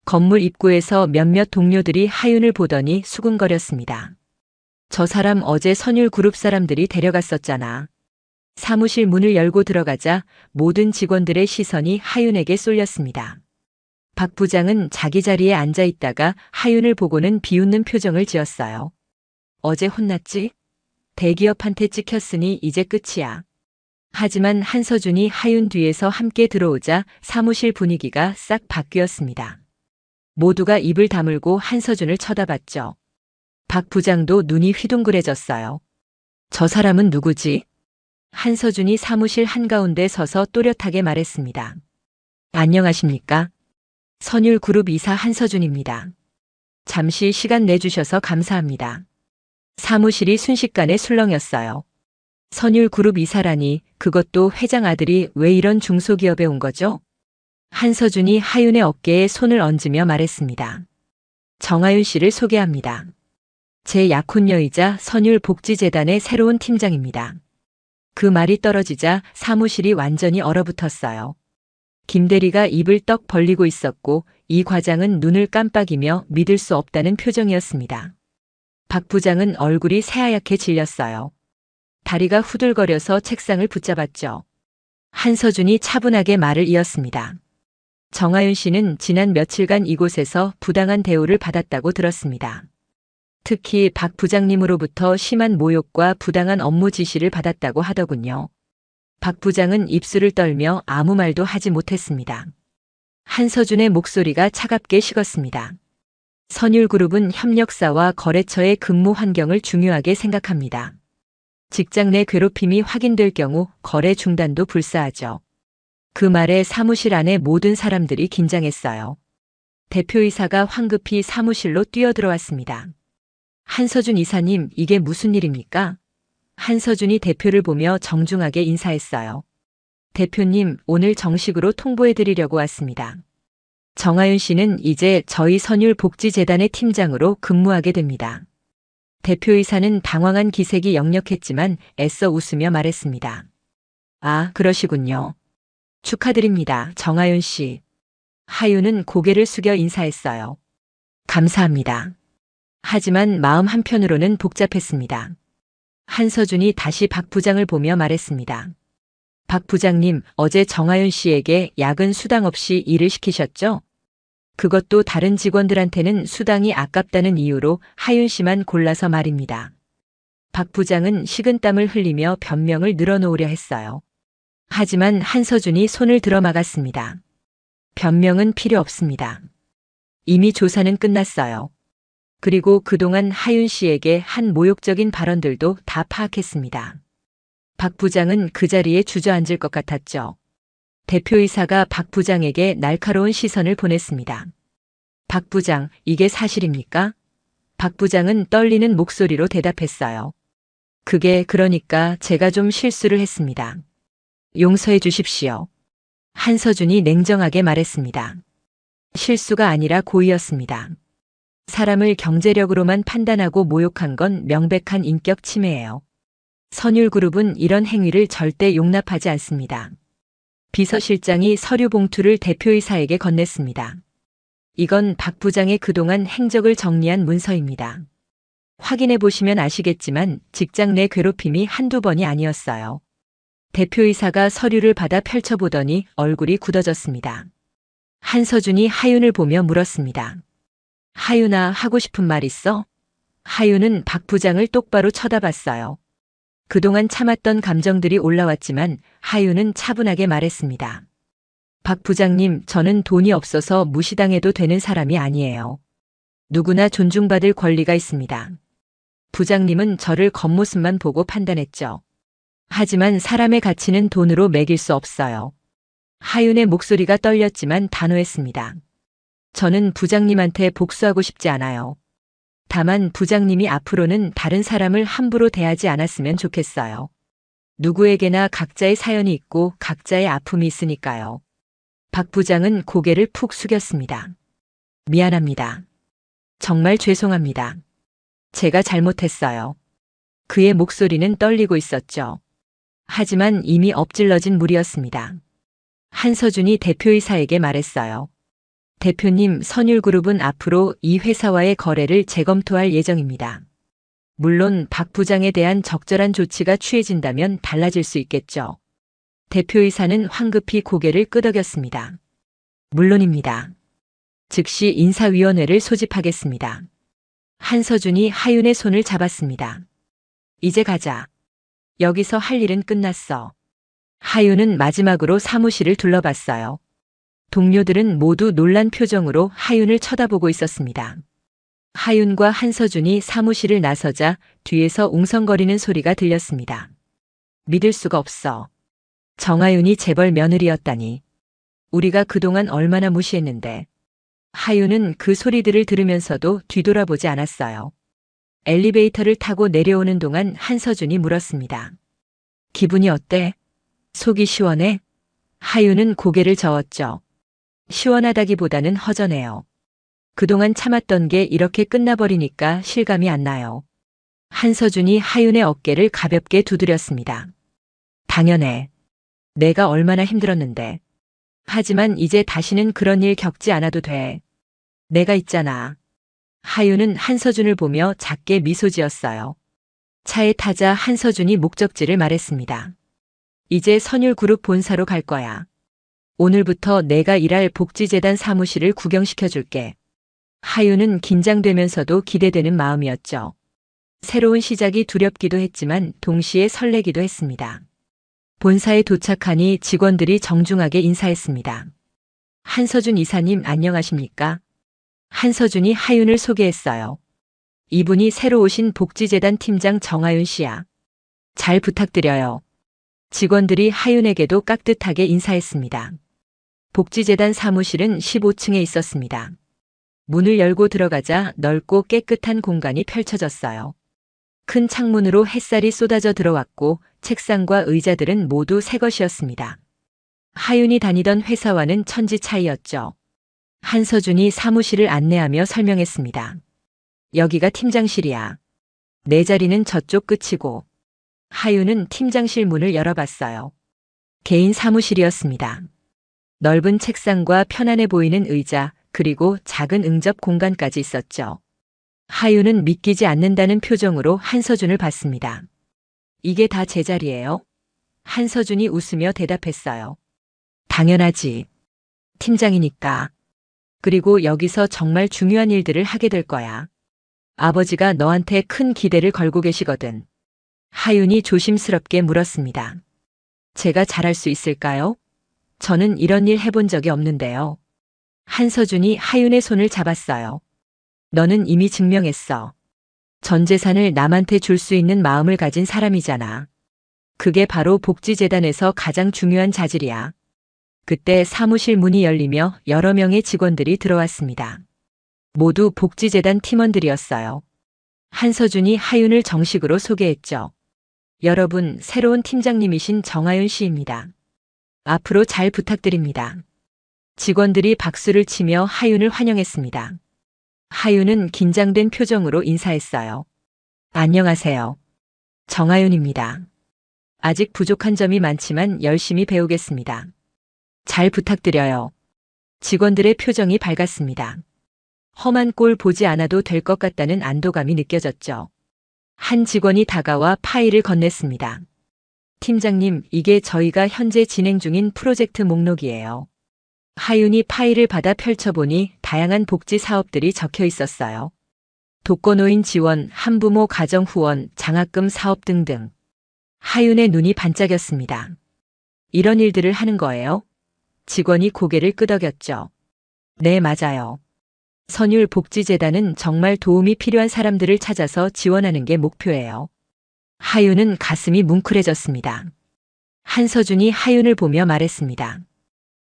건물 입구에서 몇몇 동료들이 하윤을 보더니 수근거렸습니다. 저 사람 어제 선율그룹 사람들이 데려갔었잖아. 사무실 문을 열고 들어가자 모든 직원들의 시선이 하윤에게 쏠렸습니다. 박 부장은 자기 자리에 앉아 있다가 하윤을 보고는 비웃는 표정을 지었어요. 어제 혼났지? 대기업한테 찍혔으니 이제 끝이야. 하지만 한서준이 하윤 뒤에서 함께 들어오자 사무실 분위기가 싹 바뀌었습니다. 모두가 입을 다물고 한서준을 쳐다봤죠. 박 부장도 눈이 휘둥그레졌어요. 저 사람은 누구지? 한서준이 사무실 한가운데 서서 또렷하게 말했습니다. 안녕하십니까? 선율그룹 이사 한서준입니다. 잠시 시간 내주셔서 감사합니다. 사무실이 순식간에 술렁였어요. 선율그룹 이사라니 그것도 회장 아들이 왜 이런 중소기업에 온 거죠? 한서준이 하윤의 어깨에 손을 얹으며 말했습니다. 정하윤 씨를 소개합니다. 제 약혼녀이자 선율복지재단의 새로운 팀장입니다. 그 말이 떨어지자 사무실이 완전히 얼어붙었어요. 김 대리가 입을 떡 벌리고 있었고 이 과장은 눈을 깜빡이며 믿을 수 없다는 표정이었습니다. 박 부장은 얼굴이 새하얗게 질렸어요. 다리가 후들거려서 책상을 붙잡았죠. 한서준이 차분하게 말을 이었습니다. 정하윤 씨는 지난 며칠간 이곳에서 부당한 대우를 받았다고 들었습니다. 특히 박 부장님으로부터 심한 모욕과 부당한 업무 지시를 받았다고 하더군요. 박 부장은 입술을 떨며 아무 말도 하지 못했습니다. 한서준의 목소리가 차갑게 식었습니다. 선율그룹은 협력사와 거래처의 근무 환경을 중요하게 생각합니다. 직장 내 괴롭힘이 확인될 경우 거래 중단도 불사하죠. 그 말에 사무실 안의 모든 사람들이 긴장했어요. 대표이사가 황급히 사무실로 뛰어들어왔습니다. 한서준 이사님, 이게 무슨 일입니까? 한서준이 대표를 보며 정중하게 인사했어요. 대표님, 오늘 정식으로 통보해드리려고 왔습니다. 정하윤 씨는 이제 저희 선율복지재단의 팀장으로 근무하게 됩니다. 대표이사는 당황한 기색이 역력했지만 애써 웃으며 말했습니다. 아, 그러시군요. 축하드립니다, 정하윤 씨. 하윤은 고개를 숙여 인사했어요. 감사합니다. 하지만 마음 한편으로는 복잡했습니다. 한서준이 다시 박 부장을 보며 말했습니다. 박 부장님, 어제 정하윤 씨에게 야근 수당 없이 일을 시키셨죠? 그것도 다른 직원들한테는 수당이 아깝다는 이유로 하윤 씨만 골라서 말입니다. 박 부장은 식은땀을 흘리며 변명을 늘어놓으려 했어요. 하지만 한서준이 손을 들어 막았습니다. 변명은 필요 없습니다. 이미 조사는 끝났어요. 그리고 그동안 하윤 씨에게 한 모욕적인 발언들도 다 파악했습니다. 박 부장은 그 자리에 주저앉을 것 같았죠. 대표이사가 박 부장에게 날카로운 시선을 보냈습니다. 박 부장, 이게 사실입니까? 박 부장은 떨리는 목소리로 대답했어요. 그게 그러니까 제가 좀 실수를 했습니다. 용서해 주십시오. 한서준이 냉정하게 말했습니다. 실수가 아니라 고의였습니다. 사람을 경제력으로만 판단하고 모욕한 건 명백한 인격 침해예요. 선율그룹은 이런 행위를 절대 용납하지 않습니다. 비서실장이 서류 봉투를 대표이사에게 건넸습니다. 이건 박 부장의 그동안 행적을 정리한 문서입니다. 확인해 보시면 아시겠지만 직장 내 괴롭힘이 한두 번이 아니었어요. 대표이사가 서류를 받아 펼쳐보더니 얼굴이 굳어졌습니다. 한서준이 하윤을 보며 물었습니다. 하윤아, 하고 싶은 말 있어? 하윤은 박 부장을 똑바로 쳐다봤어요. 그동안 참았던 감정들이 올라왔지만 하윤은 차분하게 말했습니다. 박 부장님, 저는 돈이 없어서 무시당해도 되는 사람이 아니에요. 누구나 존중받을 권리가 있습니다. 부장님은 저를 겉모습만 보고 판단했죠. 하지만 사람의 가치는 돈으로 매길 수 없어요. 하윤의 목소리가 떨렸지만 단호했습니다. 저는 부장님한테 복수하고 싶지 않아요. 다만 부장님이 앞으로는 다른 사람을 함부로 대하지 않았으면 좋겠어요. 누구에게나 각자의 사연이 있고 각자의 아픔이 있으니까요. 박 부장은 고개를 푹 숙였습니다. 미안합니다. 정말 죄송합니다. 제가 잘못했어요. 그의 목소리는 떨리고 있었죠. 하지만 이미 엎질러진 물이었습니다. 한서준이 대표이사에게 말했어요. 대표님, 선율그룹은 앞으로 이 회사와의 거래를 재검토할 예정입니다. 물론 박 부장에 대한 적절한 조치가 취해진다면 달라질 수 있겠죠. 대표이사는 황급히 고개를 끄덕였습니다. 물론입니다. 즉시 인사위원회를 소집하겠습니다. 한서준이 하윤의 손을 잡았습니다. 이제 가자. 여기서 할 일은 끝났어. 하윤은 마지막으로 사무실을 둘러봤어요. 동료들은 모두 놀란 표정으로 하윤을 쳐다보고 있었습니다. 하윤과 한서준이 사무실을 나서자 뒤에서 웅성거리는 소리가 들렸습니다. 믿을 수가 없어. 정하윤이 재벌 며느리였다니. 우리가 그동안 얼마나 무시했는데. 하윤은 그 소리들을 들으면서도 뒤돌아보지 않았어요. 엘리베이터를 타고 내려오는 동안 한서준이 물었습니다. 기분이 어때? 속이 시원해? 하윤은 고개를 저었죠. 시원하다기보다는 허전해요. 그동안 참았던 게 이렇게 끝나버리니까 실감이 안 나요. 한서준이 하윤의 어깨를 가볍게 두드렸습니다. 당연해. 내가 얼마나 힘들었는데. 하지만 이제 다시는 그런 일 겪지 않아도 돼. 내가 있잖아. 하윤은 한서준을 보며 작게 미소 지었어요. 차에 타자 한서준이 목적지를 말했습니다. 이제 선율그룹 본사로 갈 거야. 오늘부터 내가 일할 복지재단 사무실을 구경시켜줄게. 하윤은 긴장되면서도 기대되는 마음이었죠. 새로운 시작이 두렵기도 했지만 동시에 설레기도 했습니다. 본사에 도착하니 직원들이 정중하게 인사했습니다. 한서준 이사님 안녕하십니까? 한서준이 하윤을 소개했어요. 이분이 새로 오신 복지재단 팀장 정하윤 씨야. 잘 부탁드려요. 직원들이 하윤에게도 깍듯하게 인사했습니다. 복지재단 사무실은 15층에 있었습니다. 문을 열고 들어가자 넓고 깨끗한 공간이 펼쳐졌어요. 큰 창문으로 햇살이 쏟아져 들어왔고 책상과 의자들은 모두 새 것이었습니다. 하윤이 다니던 회사와는 천지 차이였죠. 한서준이 사무실을 안내하며 설명했습니다. 여기가 팀장실이야. 내 자리는 저쪽 끝이고. 하윤은 팀장실 문을 열어봤어요. 개인 사무실이었습니다. 넓은 책상과 편안해 보이는 의자, 그리고 작은 응접 공간까지 있었죠. 하윤은 믿기지 않는다는 표정으로 한서준을 봤습니다. 이게 다 제 자리예요? 한서준이 웃으며 대답했어요. 당연하지. 팀장이니까. 그리고 여기서 정말 중요한 일들을 하게 될 거야. 아버지가 너한테 큰 기대를 걸고 계시거든. 하윤이 조심스럽게 물었습니다. 제가 잘할 수 있을까요? 저는 이런 일 해본 적이 없는데요. 한서준이 하윤의 손을 잡았어요. 너는 이미 증명했어. 전 재산을 남한테 줄 수 있는 마음을 가진 사람이잖아. 그게 바로 복지재단에서 가장 중요한 자질이야. 그때 사무실 문이 열리며 여러 명의 직원들이 들어왔습니다. 모두 복지재단 팀원들이었어요. 한서준이 하윤을 정식으로 소개했죠. 여러분, 새로운 팀장님이신 정하윤 씨입니다. 앞으로 잘 부탁드립니다. 직원들이 박수를 치며 하윤을 환영했습니다. 하윤은 긴장된 표정으로 인사했어요. 안녕하세요. 정하윤입니다. 아직 부족한 점이 많지만 열심히 배우겠습니다. 잘 부탁드려요. 직원들의 표정이 밝았습니다. 험한 꼴 보지 않아도 될 것 같다는 안도감이 느껴졌죠. 한 직원이 다가와 파일을 건넸습니다. 팀장님, 이게 저희가 현재 진행 중인 프로젝트 목록이에요. 하윤이 파일을 받아 펼쳐보니 다양한 복지 사업들이 적혀 있었어요. 독거노인 지원, 한부모 가정 후원, 장학금 사업 등등. 하윤의 눈이 반짝였습니다. 이런 일들을 하는 거예요? 직원이 고개를 끄덕였죠. 네, 맞아요. 선율복지재단은 정말 도움이 필요한 사람들을 찾아서 지원하는 게 목표예요. 하윤은 가슴이 뭉클해졌습니다. 한서준이 하윤을 보며 말했습니다.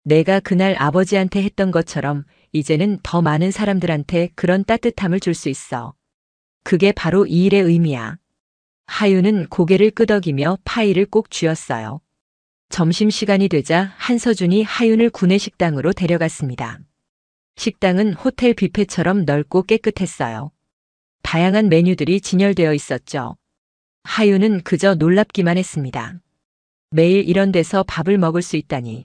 내가 그날 아버지한테 했던 것처럼 이제는 더 많은 사람들한테 그런 따뜻함을 줄 수 있어. 그게 바로 이 일의 의미야. 하윤은 고개를 끄덕이며 파일을 꼭 쥐었어요. 점심시간이 되자 한서준이 하윤을 구내식당으로 데려갔습니다. 식당은 호텔 뷔페처럼 넓고 깨끗했어요. 다양한 메뉴들이 진열되어 있었죠. 하윤은 그저 놀랍기만 했습니다. 매일 이런 데서 밥을 먹을 수 있다니.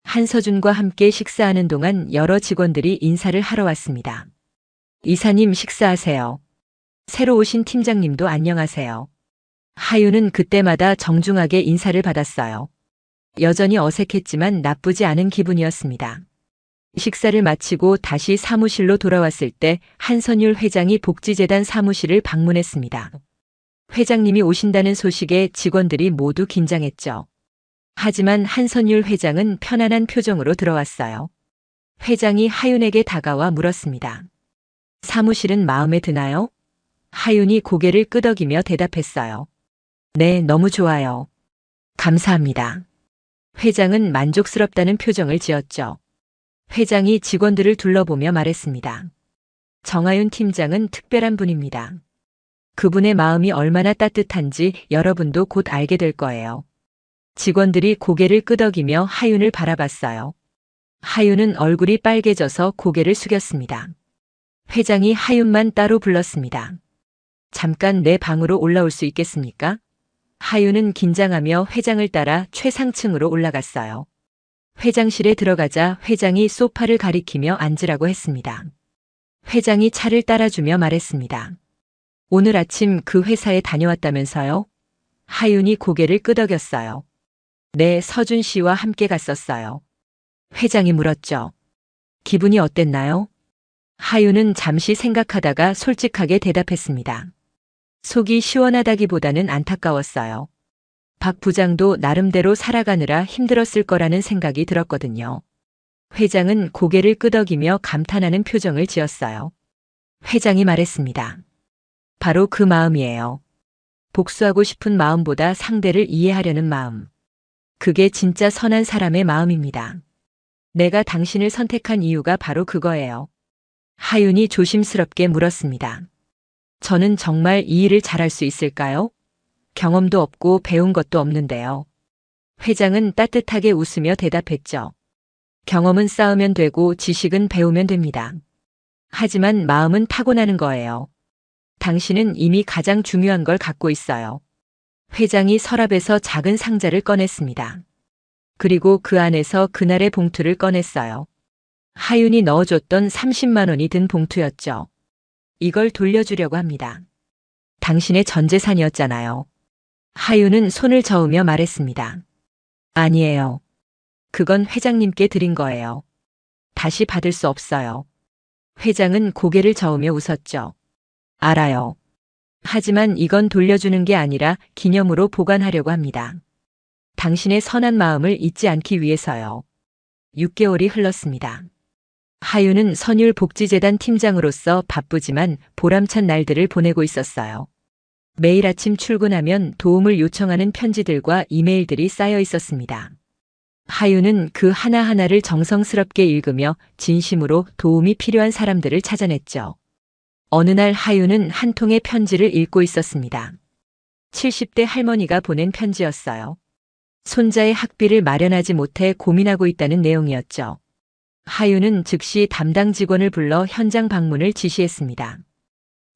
한서준과 함께 식사하는 동안 여러 직원들이 인사를 하러 왔습니다. 이사님 식사하세요. 새로 오신 팀장님도 안녕하세요. 하윤은 그때마다 정중하게 인사를 받았어요. 여전히 어색했지만 나쁘지 않은 기분이었습니다. 식사를 마치고 다시 사무실로 돌아왔을 때 한선율 회장이 복지재단 사무실을 방문했습니다. 회장님이 오신다는 소식에 직원들이 모두 긴장했죠. 하지만 한선율 회장은 편안한 표정으로 들어왔어요. 회장이 하윤에게 다가와 물었습니다. 사무실은 마음에 드나요? 하윤이 고개를 끄덕이며 대답했어요. 네, 너무 좋아요. 감사합니다. 회장은 만족스럽다는 표정을 지었죠. 회장이 직원들을 둘러보며 말했습니다. 정하윤 팀장은 특별한 분입니다. 그분의 마음이 얼마나 따뜻한지 여러분도 곧 알게 될 거예요. 직원들이 고개를 끄덕이며 하윤을 바라봤어요. 하윤은 얼굴이 빨개져서 고개를 숙였습니다. 회장이 하윤만 따로 불렀습니다. 잠깐 내 방으로 올라올 수 있겠습니까? 하윤은 긴장하며 회장을 따라 최상층으로 올라갔어요. 회장실에 들어가자 회장이 소파를 가리키며 앉으라고 했습니다. 회장이 차를 따라주며 말했습니다. 오늘 아침 그 회사에 다녀왔다면서요? 하윤이 고개를 끄덕였어요. 네, 서준 씨와 함께 갔었어요. 회장이 물었죠. 기분이 어땠나요? 하윤은 잠시 생각하다가 솔직하게 대답했습니다. 속이 시원하다기보다는 안타까웠어요. 박 부장도 나름대로 살아가느라 힘들었을 거라는 생각이 들었거든요. 회장은 고개를 끄덕이며 감탄하는 표정을 지었어요. 회장이 말했습니다. 바로 그 마음이에요. 복수하고 싶은 마음보다 상대를 이해하려는 마음. 그게 진짜 선한 사람의 마음입니다. 내가 당신을 선택한 이유가 바로 그거예요. 하윤이 조심스럽게 물었습니다. 저는 정말 이 일을 잘할 수 있을까요? 경험도 없고 배운 것도 없는데요. 회장은 따뜻하게 웃으며 대답했죠. 경험은 쌓으면 되고 지식은 배우면 됩니다. 하지만 마음은 타고나는 거예요. 당신은 이미 가장 중요한 걸 갖고 있어요. 회장이 서랍에서 작은 상자를 꺼냈습니다. 그리고 그 안에서 그날의 봉투를 꺼냈어요. 하윤이 넣어줬던 30만 원이 든 봉투였죠. 이걸 돌려주려고 합니다. 당신의 전 재산이었잖아요. 하윤은 손을 저으며 말했습니다. 아니에요. 그건 회장님께 드린 거예요. 다시 받을 수 없어요. 회장은 고개를 저으며 웃었죠. 알아요. 하지만 이건 돌려주는 게 아니라 기념으로 보관하려고 합니다. 당신의 선한 마음을 잊지 않기 위해서요. 6개월이 흘렀습니다. 하윤은 선율복지재단 팀장으로서 바쁘지만 보람찬 날들을 보내고 있었어요. 매일 아침 출근하면 도움을 요청하는 편지들과 이메일들이 쌓여 있었습니다. 하윤은 그 하나하나를 정성스럽게 읽으며 진심으로 도움이 필요한 사람들을 찾아냈죠. 어느 날 하윤은 한 통의 편지를 읽고 있었습니다. 70대 할머니가 보낸 편지였어요. 손자의 학비를 마련하지 못해 고민하고 있다는 내용이었죠. 하윤은 즉시 담당 직원을 불러 현장 방문을 지시했습니다.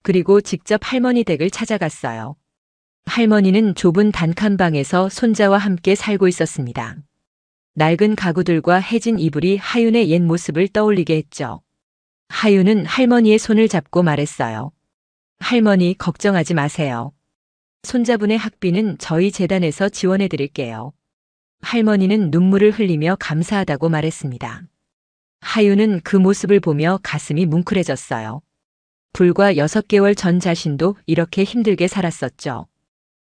그리고 직접 할머니 댁을 찾아갔어요. 할머니는 좁은 단칸방에서 손자와 함께 살고 있었습니다. 낡은 가구들과 해진 이불이 하윤의 옛 모습을 떠올리게 했죠. 하윤은 할머니의 손을 잡고 말했어요. 할머니, 걱정하지 마세요. 손자분의 학비는 저희 재단에서 지원해 드릴게요. 할머니는 눈물을 흘리며 감사하다고 말했습니다. 하윤은 그 모습을 보며 가슴이 뭉클해졌어요. 불과 6개월 전 자신도 이렇게 힘들게 살았었죠.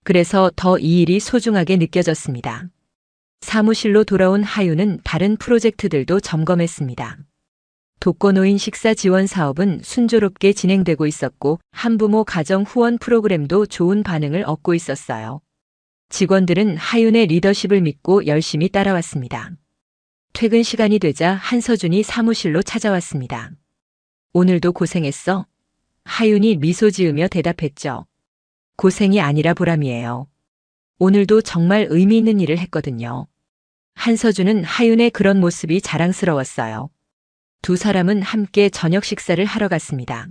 그래서 더 이 일이 소중하게 느껴졌습니다. 사무실로 돌아온 하윤은 다른 프로젝트들도 점검했습니다. 독거노인 식사 지원 사업은 순조롭게 진행되고 있었고 한부모 가정 후원 프로그램도 좋은 반응을 얻고 있었어요. 직원들은 하윤의 리더십을 믿고 열심히 따라왔습니다. 퇴근 시간이 되자 한서준이 사무실로 찾아왔습니다. 오늘도 고생했어? 하윤이 미소 지으며 대답했죠. 고생이 아니라 보람이에요. 오늘도 정말 의미 있는 일을 했거든요. 한서준은 하윤의 그런 모습이 자랑스러웠어요. 두 사람은 함께 저녁 식사를 하러 갔습니다.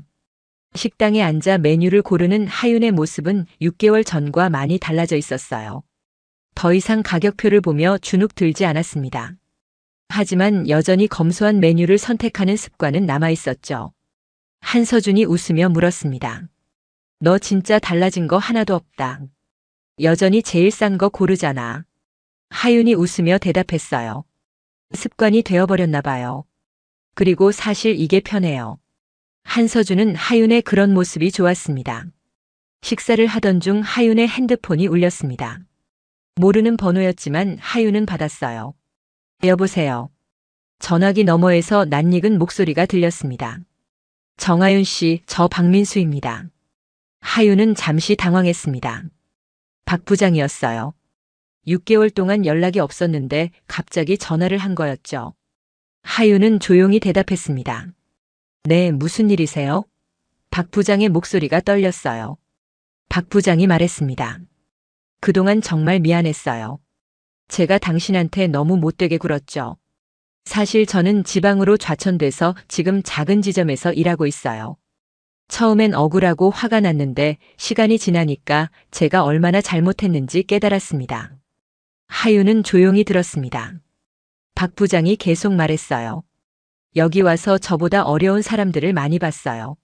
식당에 앉아 메뉴를 고르는 하윤의 모습은 6개월 전과 많이 달라져 있었어요. 더 이상 가격표를 보며 주눅 들지 않았습니다. 하지만 여전히 검소한 메뉴를 선택하는 습관은 남아 있었죠. 한서준이 웃으며 물었습니다. 너 진짜 달라진 거 하나도 없다. 여전히 제일 싼 거 고르잖아. 하윤이 웃으며 대답했어요. 습관이 되어버렸나 봐요. 그리고 사실 이게 편해요. 한서준은 하윤의 그런 모습이 좋았습니다. 식사를 하던 중 하윤의 핸드폰이 울렸습니다. 모르는 번호였지만 하윤은 받았어요. 여보세요. 전화기 너머에서 낯익은 목소리가 들렸습니다. 정하윤 씨, 저 박민수입니다. 하윤은 잠시 당황했습니다. 박 부장이었어요. 6개월 동안 연락이 없었는데 갑자기 전화를 한 거였죠. 하윤은 조용히 대답했습니다. 네, 무슨 일이세요? 박 부장의 목소리가 떨렸어요. 박 부장이 말했습니다. 그동안 정말 미안했어요. 제가 당신한테 너무 못되게 굴었죠. 사실 저는 지방으로 좌천돼서 지금 작은 지점에서 일하고 있어요. 처음엔 억울하고 화가 났는데 시간이 지나니까 제가 얼마나 잘못했는지 깨달았습니다. 하윤은 조용히 들었습니다. 박 부장이 계속 말했어요. 여기 와서 저보다 어려운 사람들을 많이 봤어요.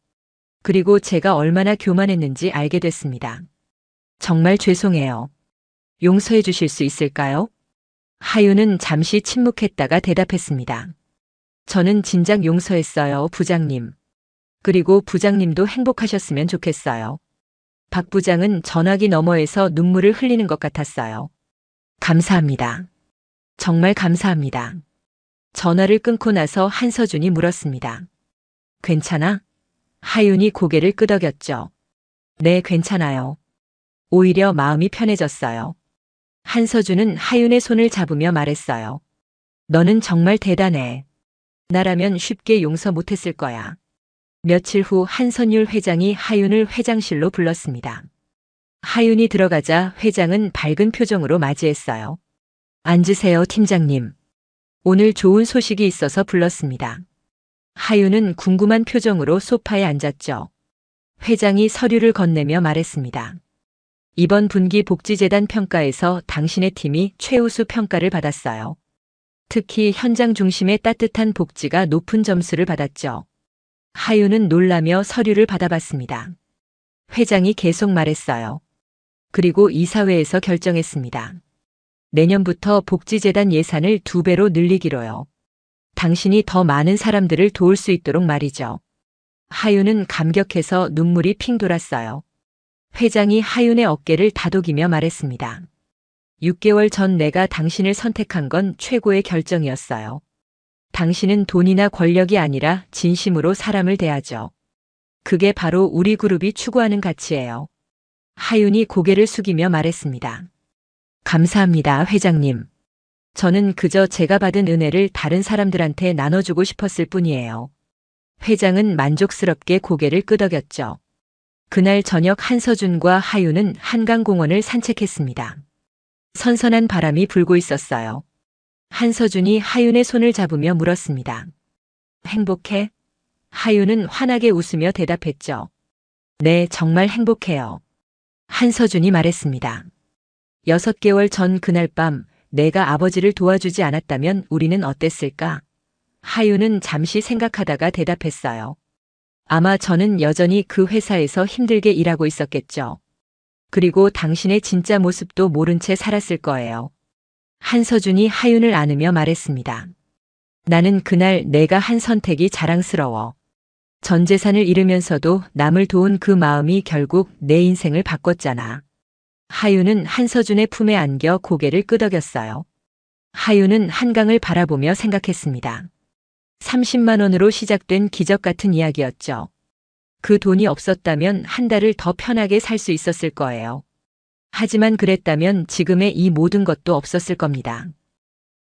그리고 제가 얼마나 교만했는지 알게 됐습니다. 정말 죄송해요. 용서해 주실 수 있을까요? 하윤은 잠시 침묵했다가 대답했습니다. 저는 진작 용서했어요, 부장님. 그리고 부장님도 행복하셨으면 좋겠어요. 박 부장은 전화기 너머에서 눈물을 흘리는 것 같았어요. 감사합니다. 정말 감사합니다. 전화를 끊고 나서 한서준이 물었습니다. 괜찮아? 하윤이 고개를 끄덕였죠. 네, 괜찮아요. 오히려 마음이 편해졌어요. 한서준은 하윤의 손을 잡으며 말했어요. 너는 정말 대단해. 나라면 쉽게 용서 못했을 거야. 며칠 후 한선율 회장이 하윤을 회장실로 불렀습니다. 하윤이 들어가자 회장은 밝은 표정으로 맞이했어요. 앉으세요, 팀장님. 오늘 좋은 소식이 있어서 불렀습니다. 하윤은 궁금한 표정으로 소파에 앉았죠. 회장이 서류를 건네며 말했습니다. 이번 분기 복지재단 평가에서 당신의 팀이 최우수 평가를 받았어요. 특히 현장 중심의 따뜻한 복지가 높은 점수를 받았죠. 하윤은 놀라며 서류를 받아봤습니다. 회장이 계속 말했어요. 그리고 이사회에서 결정했습니다. 내년부터 복지재단 예산을 2배로 늘리기로요. 당신이 더 많은 사람들을 도울 수 있도록 말이죠. 하윤은 감격해서 눈물이 핑 돌았어요. 회장이 하윤의 어깨를 다독이며 말했습니다. 6개월 전 내가 당신을 선택한 건 최고의 결정이었어요. 당신은 돈이나 권력이 아니라 진심으로 사람을 대하죠. 그게 바로 우리 그룹이 추구하는 가치예요. 하윤이 고개를 숙이며 말했습니다. 감사합니다, 회장님. 저는 그저 제가 받은 은혜를 다른 사람들한테 나눠주고 싶었을 뿐이에요. 회장은 만족스럽게 고개를 끄덕였죠. 그날 저녁 한서준과 하윤은 한강공원을 산책했습니다. 선선한 바람이 불고 있었어요. 한서준이 하윤의 손을 잡으며 물었습니다. 행복해? 하윤은 환하게 웃으며 대답했죠. 네, 정말 행복해요. 한서준이 말했습니다. 6개월 전 그날 밤 내가 아버지를 도와주지 않았다면 우리는 어땠을까? 하윤은 잠시 생각하다가 대답했어요. 아마 저는 여전히 그 회사에서 힘들게 일하고 있었겠죠. 그리고 당신의 진짜 모습도 모른 채 살았을 거예요. 한서준이 하윤을 안으며 말했습니다. 나는 그날 내가 한 선택이 자랑스러워. 전 재산을 잃으면서도 남을 도운 그 마음이 결국 내 인생을 바꿨잖아. 하윤은 한서준의 품에 안겨 고개를 끄덕였어요. 하윤은 한강을 바라보며 생각했습니다. 30만 원으로 시작된 기적 같은 이야기였죠. 그 돈이 없었다면 한 달을 더 편하게 살 수 있었을 거예요. 하지만 그랬다면 지금의 이 모든 것도 없었을 겁니다.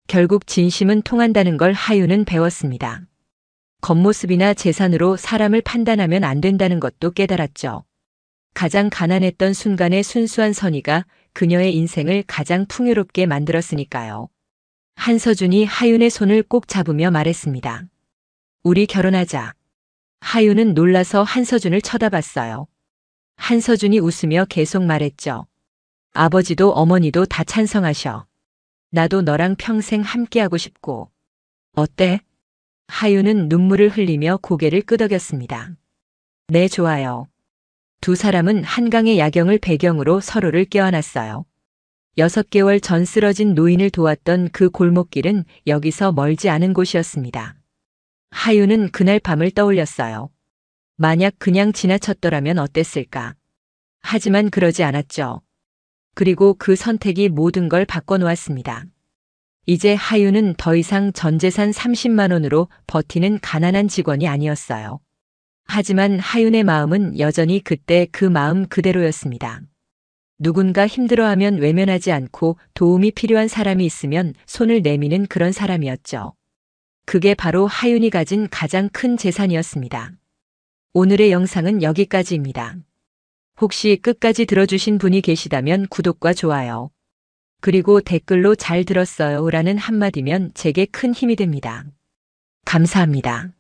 결국 진심은 통한다는 걸 하윤은 배웠습니다. 겉모습이나 재산으로 사람을 판단하면 안 된다는 것도 깨달았죠. 가장 가난했던 순간의 순수한 선의가 그녀의 인생을 가장 풍요롭게 만들었으니까요. 한서준이 하윤의 손을 꼭 잡으며 말했습니다. 우리 결혼하자. 하윤은 놀라서 한서준을 쳐다봤어요. 한서준이 웃으며 계속 말했죠. 아버지도 어머니도 다 찬성하셔. 나도 너랑 평생 함께하고 싶고. 어때? 하윤은 눈물을 흘리며 고개를 끄덕였습니다. 네, 좋아요. 두 사람은 한강의 야경을 배경으로 서로를 껴안았어요. 6개월 전 쓰러진 노인을 도왔던 그 골목길은 여기서 멀지 않은 곳이었습니다. 하윤은 그날 밤을 떠올렸어요. 만약 그냥 지나쳤더라면 어땠을까? 하지만 그러지 않았죠. 그리고 그 선택이 모든 걸 바꿔놓았습니다. 이제 하윤은 더 이상 전 재산 30만 원으로 버티는 가난한 직원이 아니었어요. 하지만 하윤의 마음은 여전히 그때 그 마음 그대로였습니다. 누군가 힘들어하면 외면하지 않고 도움이 필요한 사람이 있으면 손을 내미는 그런 사람이었죠. 그게 바로 하윤이 가진 가장 큰 재산이었습니다. 오늘의 영상은 여기까지입니다. 혹시 끝까지 들어주신 분이 계시다면 구독과 좋아요, 그리고 댓글로 잘 들었어요 라는 한마디면 제게 큰 힘이 됩니다. 감사합니다.